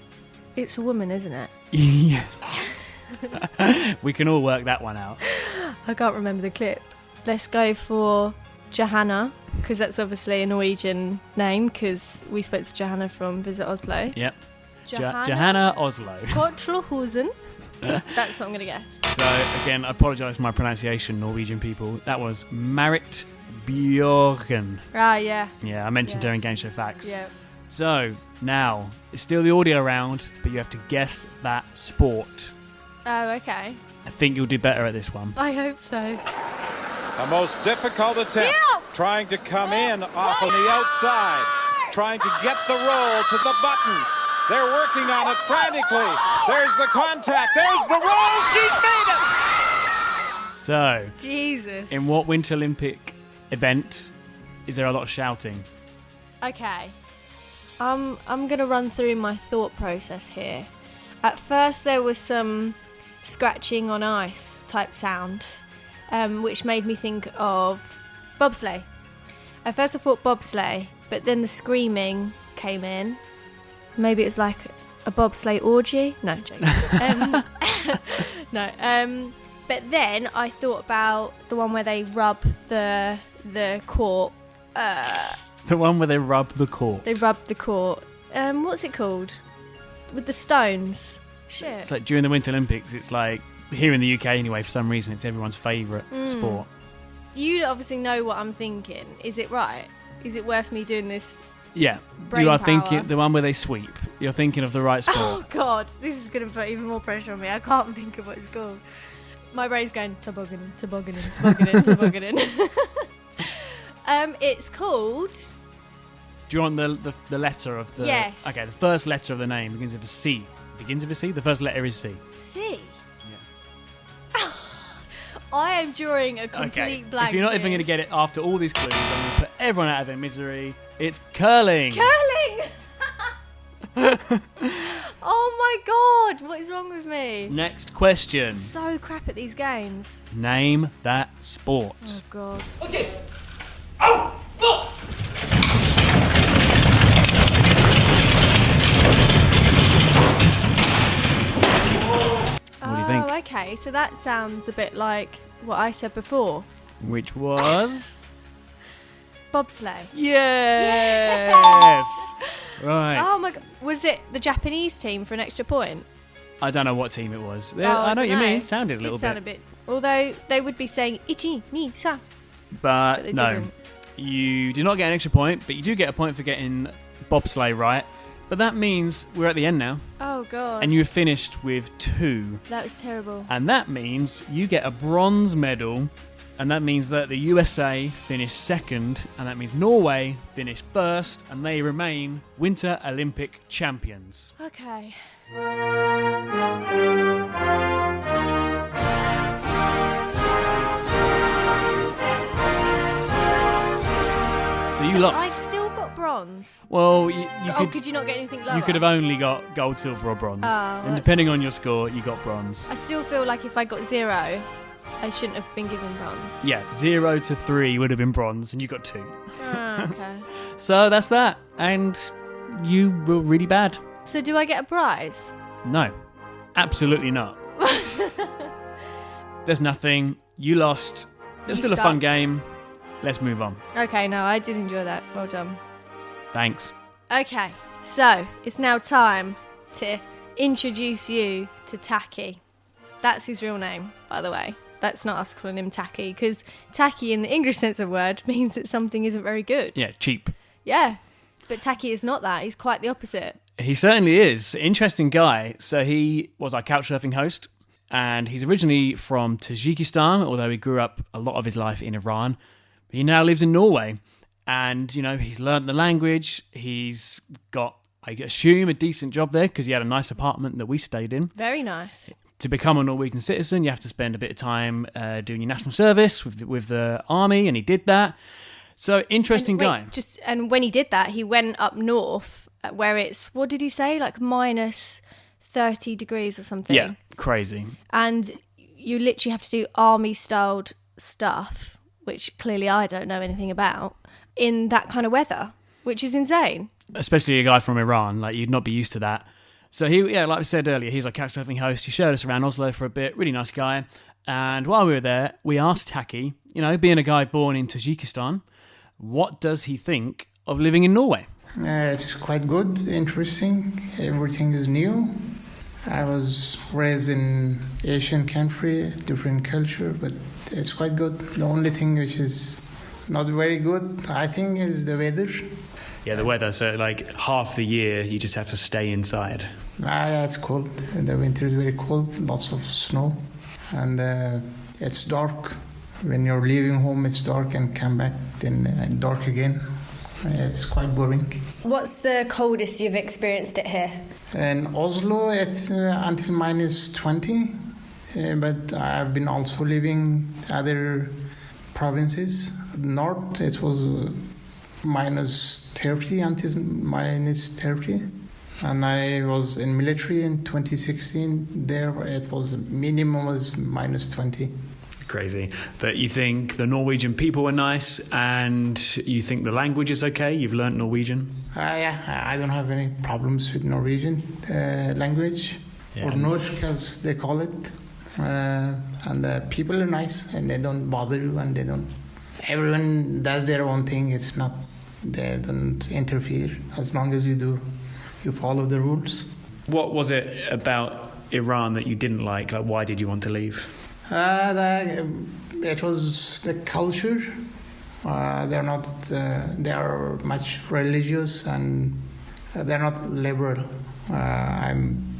It's a woman, isn't it? Yes. We can all work that one out. I can't remember the clip. Let's go for Johanna, because that's obviously a Norwegian name, because we spoke to Johanna from Visit Oslo. Yep. Johanna Oslo. Kortlehusen. That's what I'm going to guess. So, again, I apologise for my pronunciation, Norwegian people. That was Marit Bjørgen. Ah, yeah. Yeah, I mentioned Yeah. her in Game Show Facts. Yeah. So, now, it's still the audio round, but you have to guess that sport. Oh, okay. I think you'll do better at this one. I hope so. A most difficult attempt, trying to come in off on the outside, trying to get the roll to the button. They're working on it frantically. There's the contact. There's the roll. She's made it. So, Jesus. in what Winter Olympic event is there a lot of shouting? Okay. I'm going to run through my thought process here. At first, there was some scratching on ice type sound, which made me think of bobsleigh. At first, I thought bobsleigh, but then the screaming came in. Maybe it's like a bobsleigh orgy? No, joking. No. But then I thought about the one where they rub the court. The one where they rub the court. They rub the court. What's it called? With the stones. Shit. It's like during the Winter Olympics, it's like, here in the UK anyway, for some reason, it's everyone's favourite sport. You obviously know what I'm thinking. Is it right? Is it worth me doing this? Yeah, Brain you are power. thinking the one where they sweep. You're thinking of the right sport. Oh God, this is going to put even more pressure on me. I can't think of what it's called. My brain's going tobogganing, tobogganing, tobogganing, tobogganing. It's called. Do you want the letter of the? Yes. Okay, the first letter of the name begins with a C. Begins with a C. The first letter is C. C. Yeah. I am drawing a complete blank. If you're not even going to get it after all these clues, I'm going to put everyone out of their misery. It's curling. Curling. Oh my God! What is wrong with me? Next question. So crap at these games. Name that sport. Oh God. Okay. Out. Full. What do you think? Oh, okay. So that sounds a bit like what I said before. Which was Bobsleigh. yes. Right. Oh my God. Was it the Japanese team for an extra point? I don't know what team it was. Oh, I know what you dunno. mean. It sounded a little Did sound bit. a bit. Although they would be saying ichi, ni, sa. But they no, didn't. you do not get an extra point, but you do get a point for getting bobsleigh right. But that means we're at the end now, Oh God. and you've finished with 2. That was terrible. And that means you get a bronze medal, and that means that the USA finished 2nd, and that means Norway finished 1st, and they remain Winter Olympic champions. Okay. So you I lost. still got bronze. Well, you Could you not get anything lower? you could have only got gold, silver, or bronze. Oh, and that's- depending on your score, you got bronze. I still feel like if I got 0, I shouldn't have been given bronze. Yeah, 0 to 3 would have been bronze, and you got 2. Oh, okay. So that's that. And you were really bad. So do I get a prize? No, absolutely not. There's nothing. You lost. It was You still a fun suck. game. Let's move on. Okay, no, I did enjoy that. Well done. Thanks. Okay, so it's now time to introduce you to Taki. That's his real name, by the way. That's not us calling him Taki, because Taki in the English sense of the word means that something isn't very good. Yeah, cheap. Yeah, but Taki is not that. He's quite the opposite. He certainly is. Interesting guy. So he was our Couchsurfing host, and he's originally from Tajikistan, although he grew up a lot of his life in Iran. But he now lives in Norway, and, you know, he's learned the language. He's got, I assume, a decent job there because he had a nice apartment that we stayed in. Very nice. To become a Norwegian citizen, you have to spend a bit of time doing your national service with the army, and he did that. So, interesting guy. And when he did that, he went up north where it's, what did he say, like minus 30 degrees or something. Yeah, crazy. And you literally have to do army-styled stuff, which clearly I don't know anything about, in that kind of weather, which is insane. Especially a guy from Iran, like you'd not be used to that. So like I said earlier, he's our Couchsurfing host. He showed us around Oslo for a bit, really nice guy. And while we were there, we asked Taki, you know, being a guy born in Tajikistan, what does he think of living in Norway? It's quite good, interesting. Everything is new. I was raised in Asian country, different culture, but it's quite good. The only thing which is not very good, I think, is the weather. Yeah, the weather. So like half the year, you just have to stay inside. Yeah, it's cold. The winter is very cold, lots of snow. And it's dark. When you're leaving home, it's dark, and come back, then dark again. It's quite boring. What's the coldest you've experienced it here? In Oslo, it's until -20. But I've been also living other provinces. North, it was -30 until -30. And I was in military in 2016. There it was minimum was -20. Crazy. But you think the Norwegian people are nice, and you think the language is okay? You've learnt Norwegian? Yeah, I don't have any problems with Norwegian language, or norsk as they call it. And the people are nice, and they don't bother you, and they don't. Everyone does their own thing. It's not, they don't interfere as long as you follow the rules. What was it about Iran that you didn't like? Like, why did you want to leave? It was the culture. They're not. They are much religious, and they're not liberal. I'm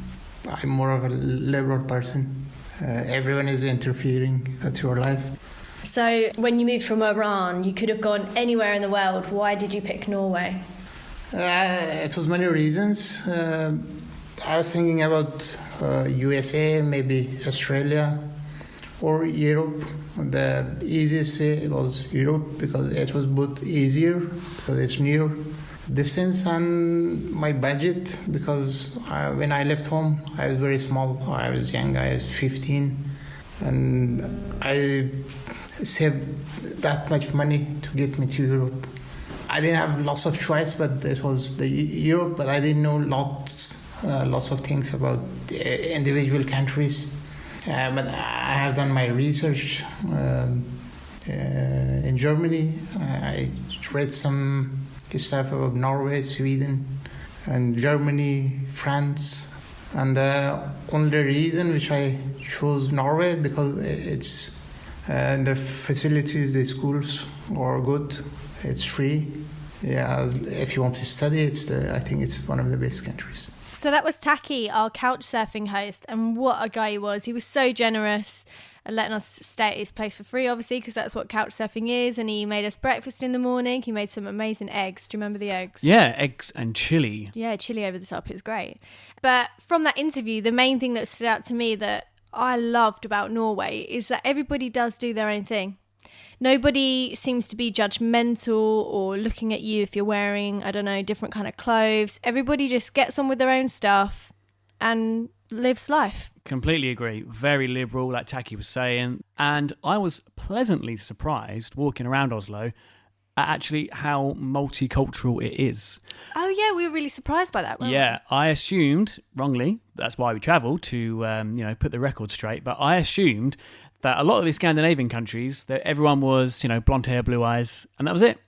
more of a liberal person. Everyone is interfering. That's your life. So when you moved from Iran, you could have gone anywhere in the world. Why did you pick Norway? It was many reasons. I was thinking about USA, maybe Australia, or Europe. The easiest way was Europe because it was both easier, because it's near distance, and my budget, because when I left home, I was very small. I was young, I was 15, and I saved that much money to get me to Europe. I didn't have lots of choice, but it was the Europe, but I didn't know lots of things about the individual countries. But I have done my research in Germany. I read some stuff about Norway, Sweden, and Germany, France. And the only reason which I chose Norway, because it's the facilities, the schools are good. It's free. Yeah, if you want to study, I think it's one of the best countries. So that was Taki, our Couchsurfing host, and what a guy he was. He was so generous, letting us stay at his place for free, obviously, because that's what Couchsurfing is, and he made us breakfast in the morning. He made some amazing eggs. Do you remember the eggs? Yeah, eggs and chili. Yeah, chili over the top. It was great. But from that interview, the main thing that stood out to me that I loved about Norway is that everybody does do their own thing. Nobody seems to be judgmental or looking at you if you're wearing, I don't know, different kind of clothes. Everybody just gets on with their own stuff and lives life. Completely agree. Very liberal, like Taki was saying. And I was pleasantly surprised walking around Oslo at actually how multicultural it is. Oh, yeah, we were really surprised by that, weren't we? Yeah, I assumed, wrongly, that's why we travelled, to put the record straight, but I assumed that a lot of the Scandinavian countries, that everyone was, blonde hair, blue eyes, and that was it.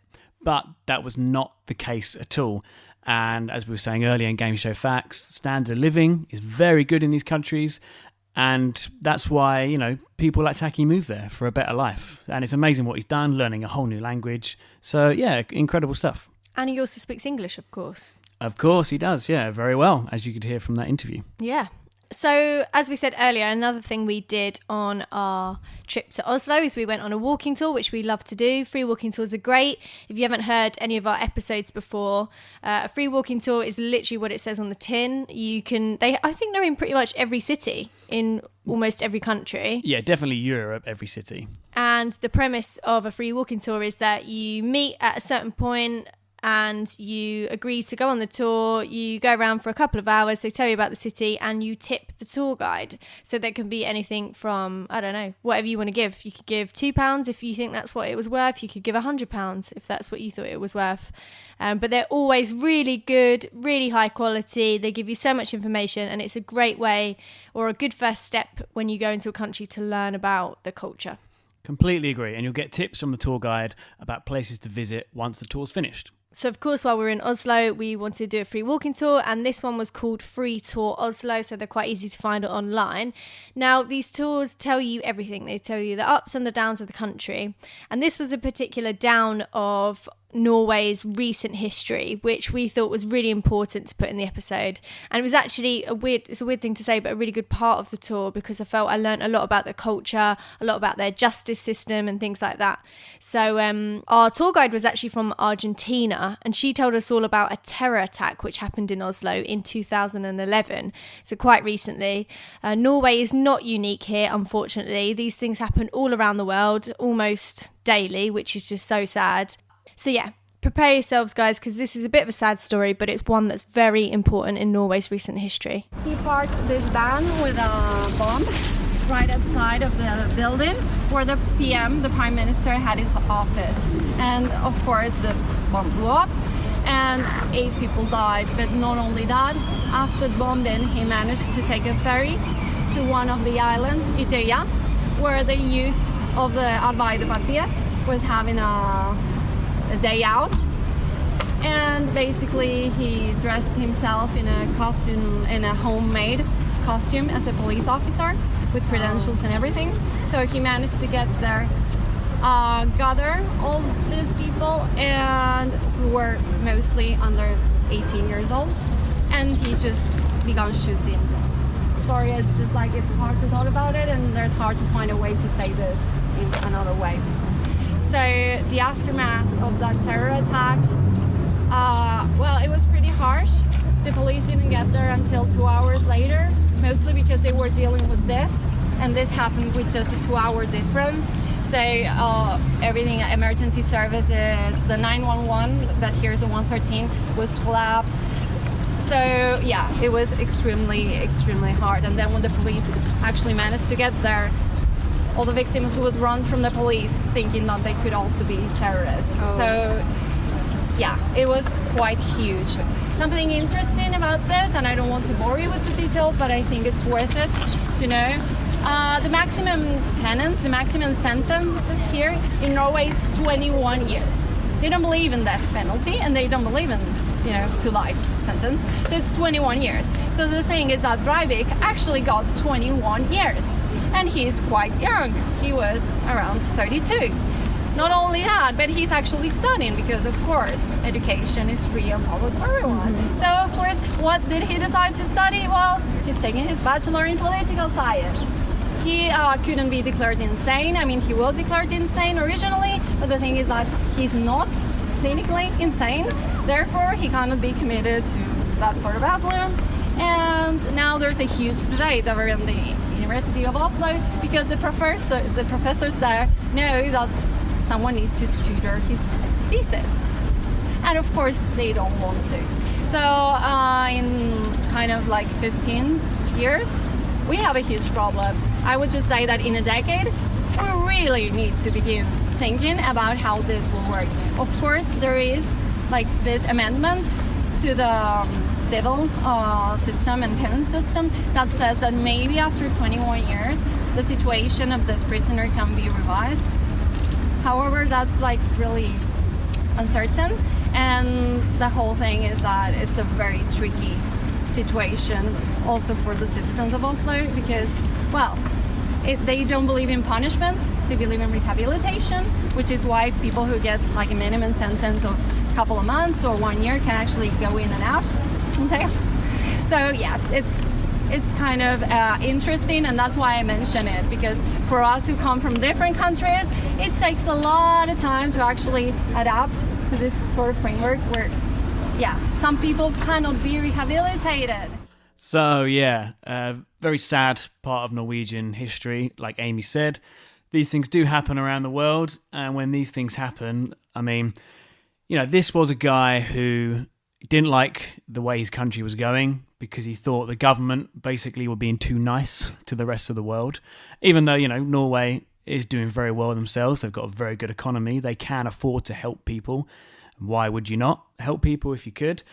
But that was not the case at all. And as we were saying earlier in Game Show Facts, standard of living is very good in these countries. And that's why, people like Taki move there for a better life. And it's amazing what he's done, learning a whole new language. So, yeah, incredible stuff. And he also speaks English, of course. Of course he does, yeah, very well, as you could hear from that interview. Yeah. So, as we said earlier, another thing we did on our trip to Oslo is we went on a walking tour, which we love to do. Free walking tours are great. If you haven't heard any of our episodes before, a free walking tour is literally what it says on the tin. I think they're in pretty much every city in almost every country. Yeah, definitely Europe, every city. And the premise of a free walking tour is that you meet at a certain point and you agree to go on the tour. You go around for a couple of hours, they tell you about the city, and you tip the tour guide. So there can be anything from, I don't know, whatever you want to give. You could give £2 if you think that's what it was worth. You could give £100 if that's what you thought it was worth. But they're always really good, really high quality. They give you so much information, and it's a great way, or a good first step when you go into a country to learn about the culture. Completely agree. And you'll get tips from the tour guide about places to visit once the tour's finished. So, of course, while we were in Oslo, we wanted to do a free walking tour, and this one was called Free Tour Oslo, so they're quite easy to find online. Now, these tours tell you everything. They tell you the ups and the downs of the country, and this was a particular down of Norway's recent history, which we thought was really important to put in the episode. And it was actually it's a weird thing to say, but a really good part of the tour, because I felt I learned a lot about the culture, a lot about their justice system and things like that. So our tour guide was actually from Argentina, and she told us all about a terror attack which happened in Oslo in 2011, so quite recently. Norway is not unique here, unfortunately. These things happen all around the world, almost daily, which is just so sad. So yeah, prepare yourselves, guys, because this is a bit of a sad story, but it's one that's very important in Norway's recent history. He parked this van with a bomb right outside of the building where the PM, the Prime Minister, had his office. And of course the bomb blew up and 8 people died. But not only that, after the bombing, he managed to take a ferry to one of the islands, Utøya, where the youth of the Arbeiderpartiet was having a day out, and basically he dressed himself in a costume, in a homemade costume, as a police officer with credentials and everything. So he managed to get there, gather all these people, and who were mostly under 18 years old, and he just began shooting. Sorry, it's just like it's hard to talk about it, and there's hard to find a way to say this in another way. So the aftermath of that terror attack, well, it was pretty harsh. The police didn't get there until 2 hours later, mostly because they were dealing with this, and this happened with just a 2-hour difference. So everything, emergency services, the 911 that here's the 113 was collapsed. So yeah, it was extremely, extremely hard. And then when the police actually managed to get there, all the victims would run from the police thinking that they could also be terrorists. So yeah, it was quite huge. Something interesting about this, and I don't want to bore you with the details, but I think it's worth it to know. The maximum penance, the maximum sentence here in Norway is 21 years. They don't believe in death penalty, and they don't believe in, to life sentence. So it's 21 years. So the thing is that Breivik actually got 21 years. And he's quite young. He was around 32. Not only that, but he's actually studying because, of course, education is free and public for everyone. So, of course, what did he decide to study? Well, he's taking his bachelor in political science. He couldn't be declared insane. I mean, he was declared insane originally, but the thing is that he's not clinically insane. Therefore, he cannot be committed to that sort of asylum. And now there's a huge debate over in the University of Oslo because the professors there know that someone needs to tutor his thesis, and of course they don't want to. So in kind of like 15 years we have a huge problem. I would just say that in a decade we really need to begin thinking about how this will work. Of course there is like this amendment to the civil system and penal system that says that maybe after 21 years the situation of this prisoner can be revised. However, that's like really uncertain, and the whole thing is that it's a very tricky situation also for the citizens of Oslo because, well, they don't believe in punishment, they believe in rehabilitation, which is why people who get like a minimum sentence of a couple of months or 1 year can actually go in and out from jail. So yes, it's kind of interesting, and that's why I mention it, because for us who come from different countries, it takes a lot of time to actually adapt to this sort of framework where, yeah, some people cannot be rehabilitated. So yeah, very sad part of Norwegian history, like Amy said. These things do happen around the world, and when these things happen, I mean, this was a guy who didn't like the way his country was going because he thought the government basically were being too nice to the rest of the world. Even though, Norway is doing very well themselves, they've got a very good economy, they can afford to help people. Why would you not help people if you could?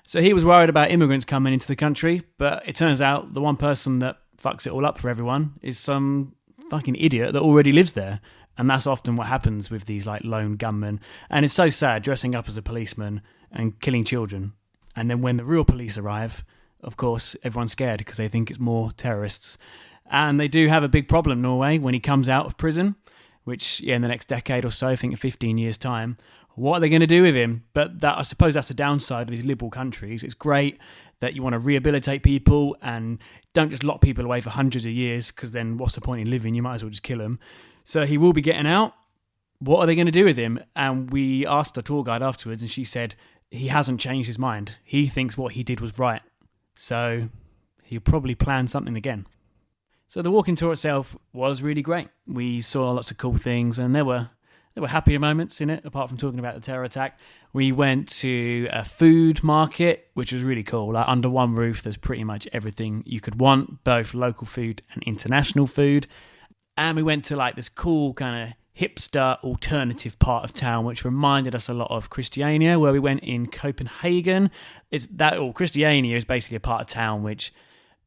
So he was worried about immigrants coming into the country, but it turns out the one person that fucks it all up for everyone is some fucking idiot that already lives there. And that's often what happens with these like lone gunmen. And it's so sad, dressing up as a policeman and killing children. And then when the real police arrive, of course, everyone's scared because they think it's more terrorists. And they do have a big problem, Norway, when he comes out of prison. which in the next decade or so, I think in 15 years' time, what are they going to do with him? But I suppose that's the downside of these liberal countries. It's great that you want to rehabilitate people and don't just lock people away for hundreds of years, because then what's the point in living? You might as well just kill them. So he will be getting out. What are they going to do with him? And we asked the tour guide afterwards, and she said he hasn't changed his mind. He thinks what he did was right. So he'll probably plan something again. So the walking tour itself was really great. We saw lots of cool things, and there were happier moments in it, apart from talking about the terror attack. We went to a food market, which was really cool. Like, under one roof, there's pretty much everything you could want, both local food and international food. And we went to like this cool kind of hipster alternative part of town, which reminded us a lot of Christiania, where we went in Copenhagen. Christiania is basically a part of town which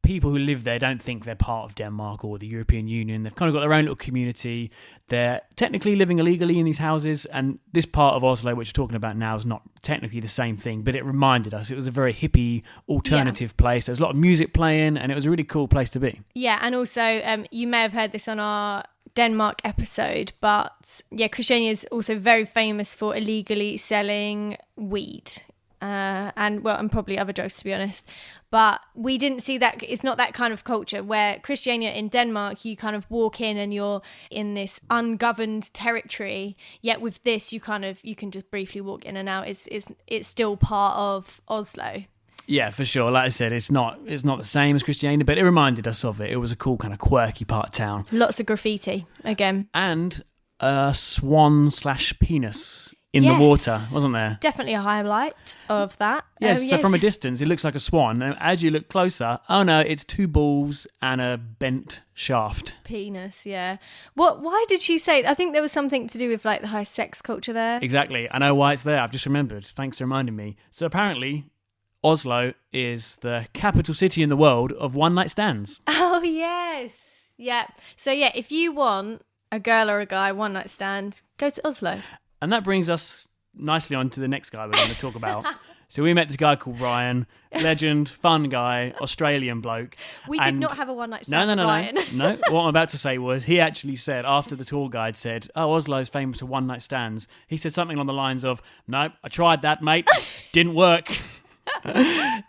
people who live there don't think they're part of Denmark or the European Union. They've kind of got their own little community. They're technically living illegally in these houses, and this part of Oslo, which we're talking about now, is not technically the same thing, but it reminded us. It was a very hippie alternative place. There's a lot of music playing, and it was a really cool place to be. Yeah, and also you may have heard this on our Denmark episode, but yeah, Christiania is also very famous for illegally selling weed. And probably other drugs, to be honest. But we didn't see that. It's not that kind of culture where Christiania in Denmark, you kind of walk in and you're in this ungoverned territory. Yet with this, you can just briefly walk in and out. It's still part of Oslo. Yeah, for sure. Like I said, it's not the same as Christiania, but it reminded us of it. It was a cool kind of quirky part of town. Lots of graffiti again. And a swan/penis in the water, wasn't there? Definitely a highlight of that. Yes, so from a distance, it looks like a swan. And as you look closer, oh no, it's two balls and a bent shaft. Penis, yeah. Why did she say? I think there was something to do with like the high sex culture there. Exactly. I know why it's there. I've just remembered. Thanks for reminding me. So apparently, Oslo is the capital city in the world of one-night stands. Oh, yes. Yeah. So yeah, if you want a girl or a guy one-night stand, go to Oslo. And that brings us nicely on to the next guy we're going to talk about. So we met this guy called Ryan, legend, fun guy, Australian bloke. We did not have a one-night stand with Ryan. No, what I'm about to say was he actually said, after the tour guide said, oh, Oslo's famous for one-night stands, he said something along the lines of, no, I tried that, mate. Didn't work.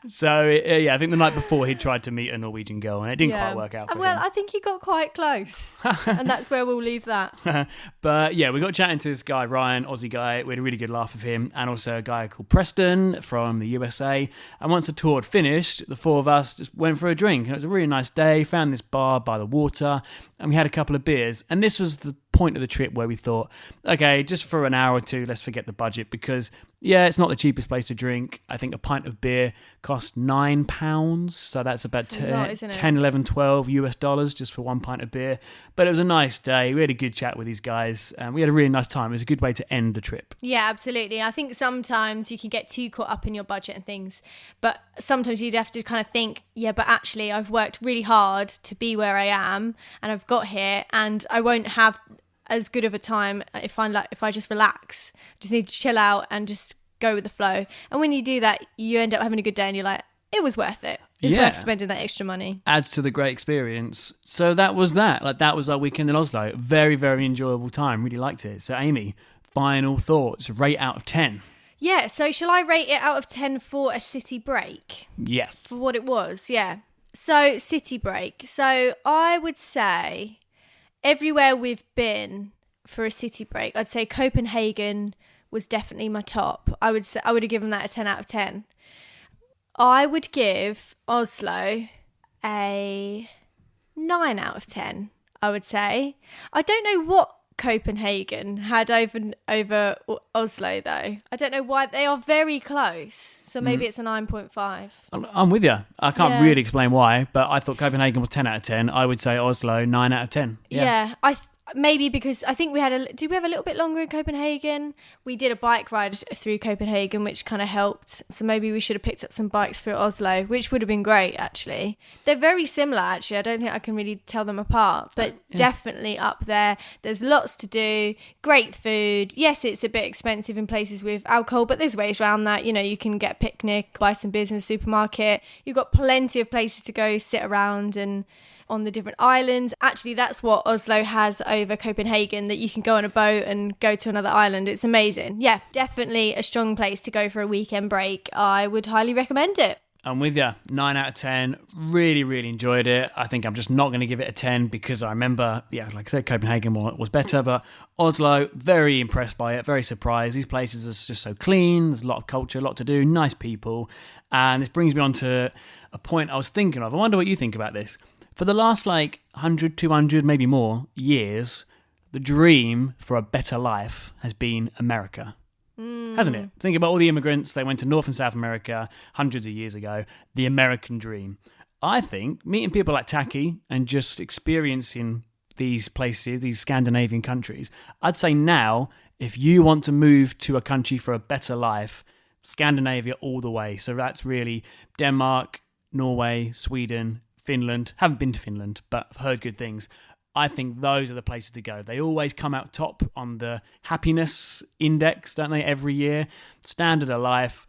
So yeah, I think the night before he tried to meet a Norwegian girl and it didn't quite work out for him. Well, I think he got quite close. And that's where we'll leave that. But yeah, we got chatting to this guy, Ryan, Aussie guy. We had a really good laugh with him, and also a guy called Preston from the USA. And once the tour had finished, the four of us just went for a drink. It was a really nice day, found this bar by the water, and we had a couple of beers. And this was the point of the trip where we thought, okay, just for an hour or two, let's forget the budget, because yeah, it's not the cheapest place to drink. I think a pint of beer cost £9, so that's about 10, 11, 12 US dollars just for one pint of beer. But it was a nice day. We had a good chat with these guys, and we had a really nice time. It was a good way to end the trip. Yeah, absolutely. I think sometimes you can get too caught up in your budget and things, but sometimes you'd have to kind of think, yeah, but actually I've worked really hard to be where I am, and I've got here, and I won't have as good of a time if I just relax. Just need to chill out and just go with the flow. And when you do that, you end up having a good day and you're like, it was worth it. It's worth spending that extra money. Adds to the great experience. So that was that. Like, that was our weekend in Oslo. Very, very enjoyable time. Really liked it. So Amy, final thoughts. Rate out of 10. Yeah, so shall I rate it out of 10 for a city break? Yes. For what it was, yeah. So city break. So I would say everywhere we've been for a city break, I'd say Copenhagen was definitely my top. I would have given that a 10 out of 10. I would give Oslo a 9 out of 10, I would say. I don't know what Copenhagen had over Oslo, though. I don't know why. They are very close, so maybe it's a 9.5. I'm with you. I can't really explain why, but I thought Copenhagen was 10 out of 10. I would say Oslo 9 out of 10. Yeah, maybe because I think did we have a little bit longer in Copenhagen? We did a bike ride through Copenhagen, which kind of helped. So maybe we should have picked up some bikes for Oslo, which would have been great, actually. They're very similar, actually. I don't think I can really tell them apart, but definitely up there. There's lots to do, great food. Yes, it's a bit expensive in places with alcohol, but there's ways around that. You know, you can get a picnic, buy some beers in a supermarket. You've got plenty of places to go, sit around and on the different islands. Actually, that's what Oslo has over Copenhagen that you can go on a boat and go to another island. It's amazing. Yeah, definitely a strong place to go for a weekend break. I would highly recommend it. I'm with you. 9 out of 10. Really, really enjoyed it. I think I'm just not going to give it a 10 because I remember, like I said, Copenhagen was better, but Oslo, very impressed by it, very surprised. These places are just so clean. There's a lot of culture, a lot to do, nice people. And this brings me on to a point I was thinking of. I wonder what you think about this. For the last 100, 200, maybe more years, the dream for a better life has been America. Hasn't it? Think about all the immigrants. They went to North and South America hundreds of years ago. The American dream. I think meeting people like Taki and just experiencing these places, these Scandinavian countries, I'd say now, if you want to move to a country for a better life, Scandinavia all the way. So that's really Denmark, Norway, Sweden, Finland. Haven't been to Finland, but I've heard good things. I think those are the places to go. They always come out top on the happiness index, don't they, every year? Standard of life.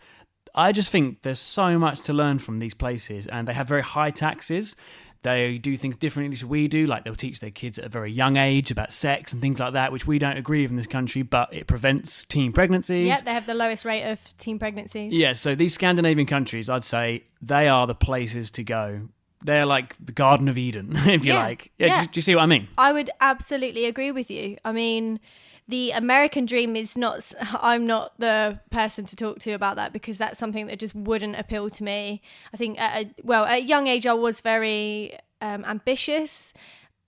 I just think there's so much to learn from these places, and they have very high taxes. They do things differently to we do, like they'll teach their kids at a very young age about sex and things like that, which we don't agree with in this country, but it prevents teen pregnancies. Yeah, they have the lowest rate of teen pregnancies. Yeah, so these Scandinavian countries, I'd say they are the places to go. They're like the Garden of Eden, if you like. Yeah. Do you see what I mean? I would absolutely agree with you. I mean, the American dream is not... I'm not the person to talk to about that because that's something that just wouldn't appeal to me. I think, at a young age, I was very ambitious,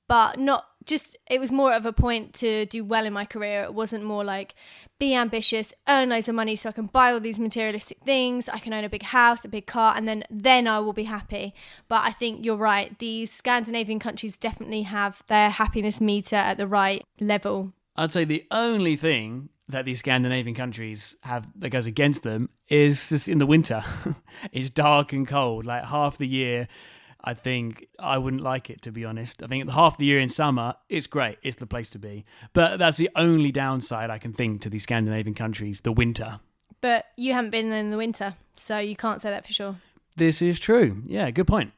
but not just... It was more of a point to do well in my career. It wasn't more like, be ambitious, earn loads of money so I can buy all these materialistic things, I can own a big house, a big car, and then I will be happy. But I think you're right. These Scandinavian countries definitely have their happiness meter at the right level. I'd say the only thing that these Scandinavian countries have that goes against them is just in the winter. It's dark and cold. Like half the year, I think I wouldn't like it, to be honest. I think half the year in summer, it's great. It's the place to be. But that's the only downside I can think to these Scandinavian countries, the winter. But you haven't been in the winter, so you can't say that for sure. This is true. Yeah, good point.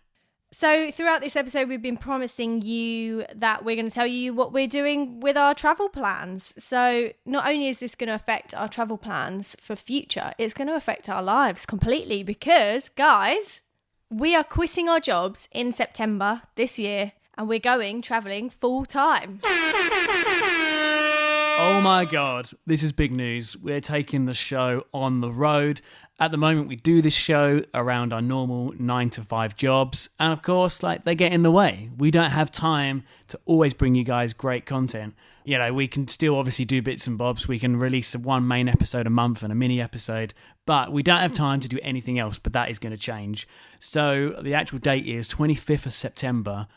So throughout this episode, we've been promising you that we're going to tell you what we're doing with our travel plans. So not only is this going to affect our travel plans for future, it's going to affect our lives completely because, guys, we are quitting our jobs in September this year and we're going travelling full time. Oh my God, this is big news. We're taking the show on the road. At the moment, we do this show around our normal 9 to 5 jobs. And of course, they get in the way. We don't have time to always bring you guys great content. You know, we can still obviously do bits and bobs. We can release one main episode a month and a mini episode, but we don't have time to do anything else, but that is going to change. So the actual date is 25th of September.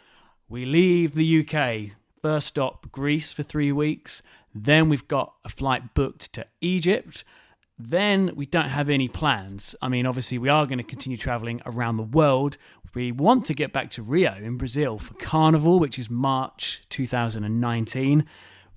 We leave the UK. First stop, Greece for 3 weeks. Then we've got a flight booked to Egypt. Then we don't have any plans. I mean, obviously, we are going to continue traveling around the world. We want to get back to Rio in Brazil for Carnival, which is March 2019.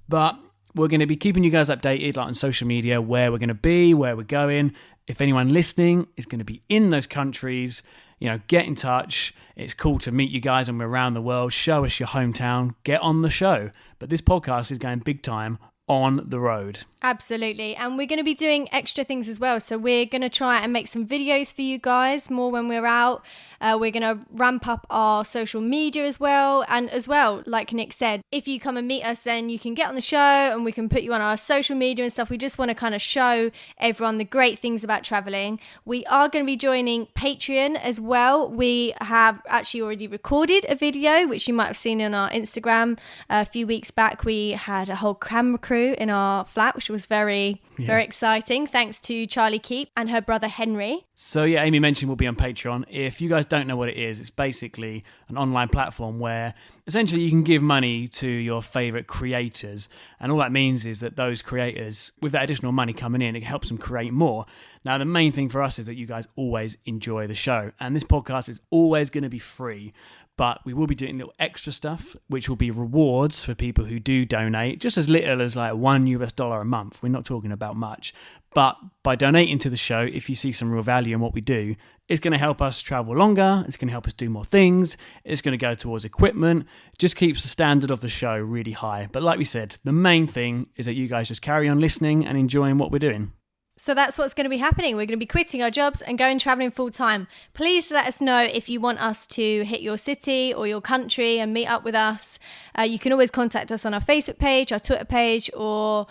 But we're going to be keeping you guys updated on social media, where we're going to be, where we're going. If anyone listening is going to be in those countries, you know, get in touch. It's cool to meet you guys when we're around the world. Show us your hometown. Get on the show. But this podcast is going big time on the road. Absolutely. And we're going to be doing extra things as well. So we're going to try and make some videos for you guys more when we're out. We're going to ramp up our social media as well. And as well, like Nick said, if you come and meet us, then you can get on the show and we can put you on our social media and stuff. We just want to kind of show everyone the great things about traveling. We are going to be joining Patreon as well. We have actually already recorded a video, which you might have seen on our Instagram. A few weeks back, we had a whole camera crew in our flat, which was very exciting. Thanks to Charlie Keep and her brother Henry. So yeah, Amy mentioned we'll be on Patreon. If you guys don't know what it is, it's basically an online platform where essentially you can give money to your favorite creators. And all that means is that those creators, with that additional money coming in, it helps them create more. Now, the main thing for us is that you guys always enjoy the show. And this podcast is always going to be free. But we will be doing little extra stuff, which will be rewards for people who do donate, just as little as like $1 a month. We're not talking about much. But by donating to the show, if you see some real value in what we do, it's going to help us travel longer. It's going to help us do more things. It's going to go towards equipment. Just keeps the standard of the show really high. But like we said, the main thing is that you guys just carry on listening and enjoying what we're doing. So that's what's going to be happening. We're going to be quitting our jobs and going traveling full time. Please let us know if you want us to hit your city or your country and meet up with us. You can always contact us on our Facebook page, our Twitter page, or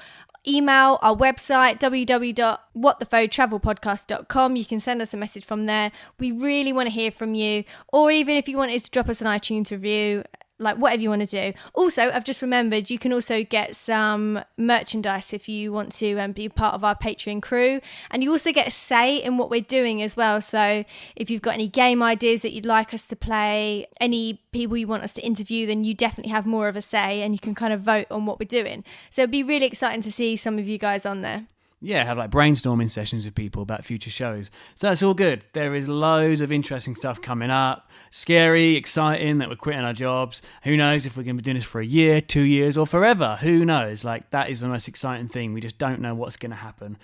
email our website, www.whatthefotravelpodcast.com. You can send us a message from there. We really want to hear from you. Or even if you wanted to drop us an iTunes review, like whatever you want to do. Also, I've just remembered you can also get some merchandise if you want to be part of our Patreon crew, and you also get a say in what we're doing as well. So if you've got any game ideas that you'd like us to play, any people you want us to interview, then you definitely have more of a say and you can kind of vote on what we're doing. So it'd be really exciting to see some of you guys on there. Yeah, have like brainstorming sessions with people about future shows. So that's all good. There is loads of interesting stuff coming up. Scary, exciting that we're quitting our jobs. Who knows if we're going to be doing this for a year, 2 years, or forever? Who knows? Like, that is the most exciting thing. We just don't know what's going to happen.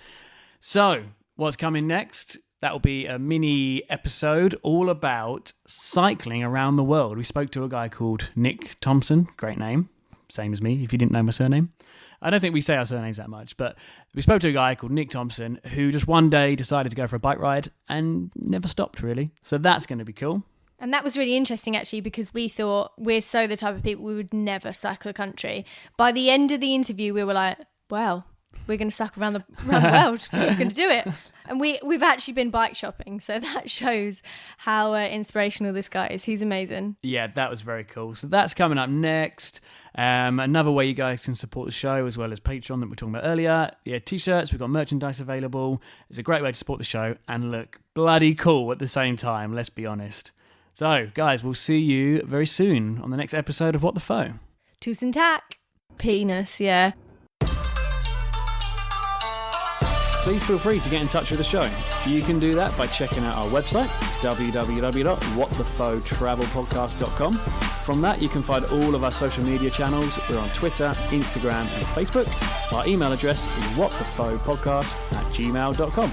So what's coming next? That will be a mini episode all about cycling around the world. We spoke to a guy called Nick Thompson. Great name. Same as me, if you didn't know my surname. I don't think we say our surnames that much, but we spoke to a guy called Nick Thompson who just one day decided to go for a bike ride and never stopped, really. So that's going to be cool. And that was really interesting, actually, because we thought we're so the type of people we would never cycle a country. By the end of the interview, we were like, wow, we're going to cycle around the world. We're just going to do it. And we've actually been bike shopping, so that shows how inspirational this guy is. He's amazing. Yeah, that was very cool. So that's coming up next. Another way you guys can support the show, as well as Patreon that we were talking about earlier. Yeah, t-shirts, we've got merchandise available. It's a great way to support the show and look bloody cool at the same time, let's be honest. So, guys, we'll see you very soon on the next episode of What the Foe. Tusen tack. Penis, yeah. Please feel free to get in touch with the show. You can do that by checking out our website, www.whatthefotravelpodcast.com. From that, you can find all of our social media channels. We're on Twitter, Instagram, and Facebook. Our email address is whatthefoepodcast@gmail.com.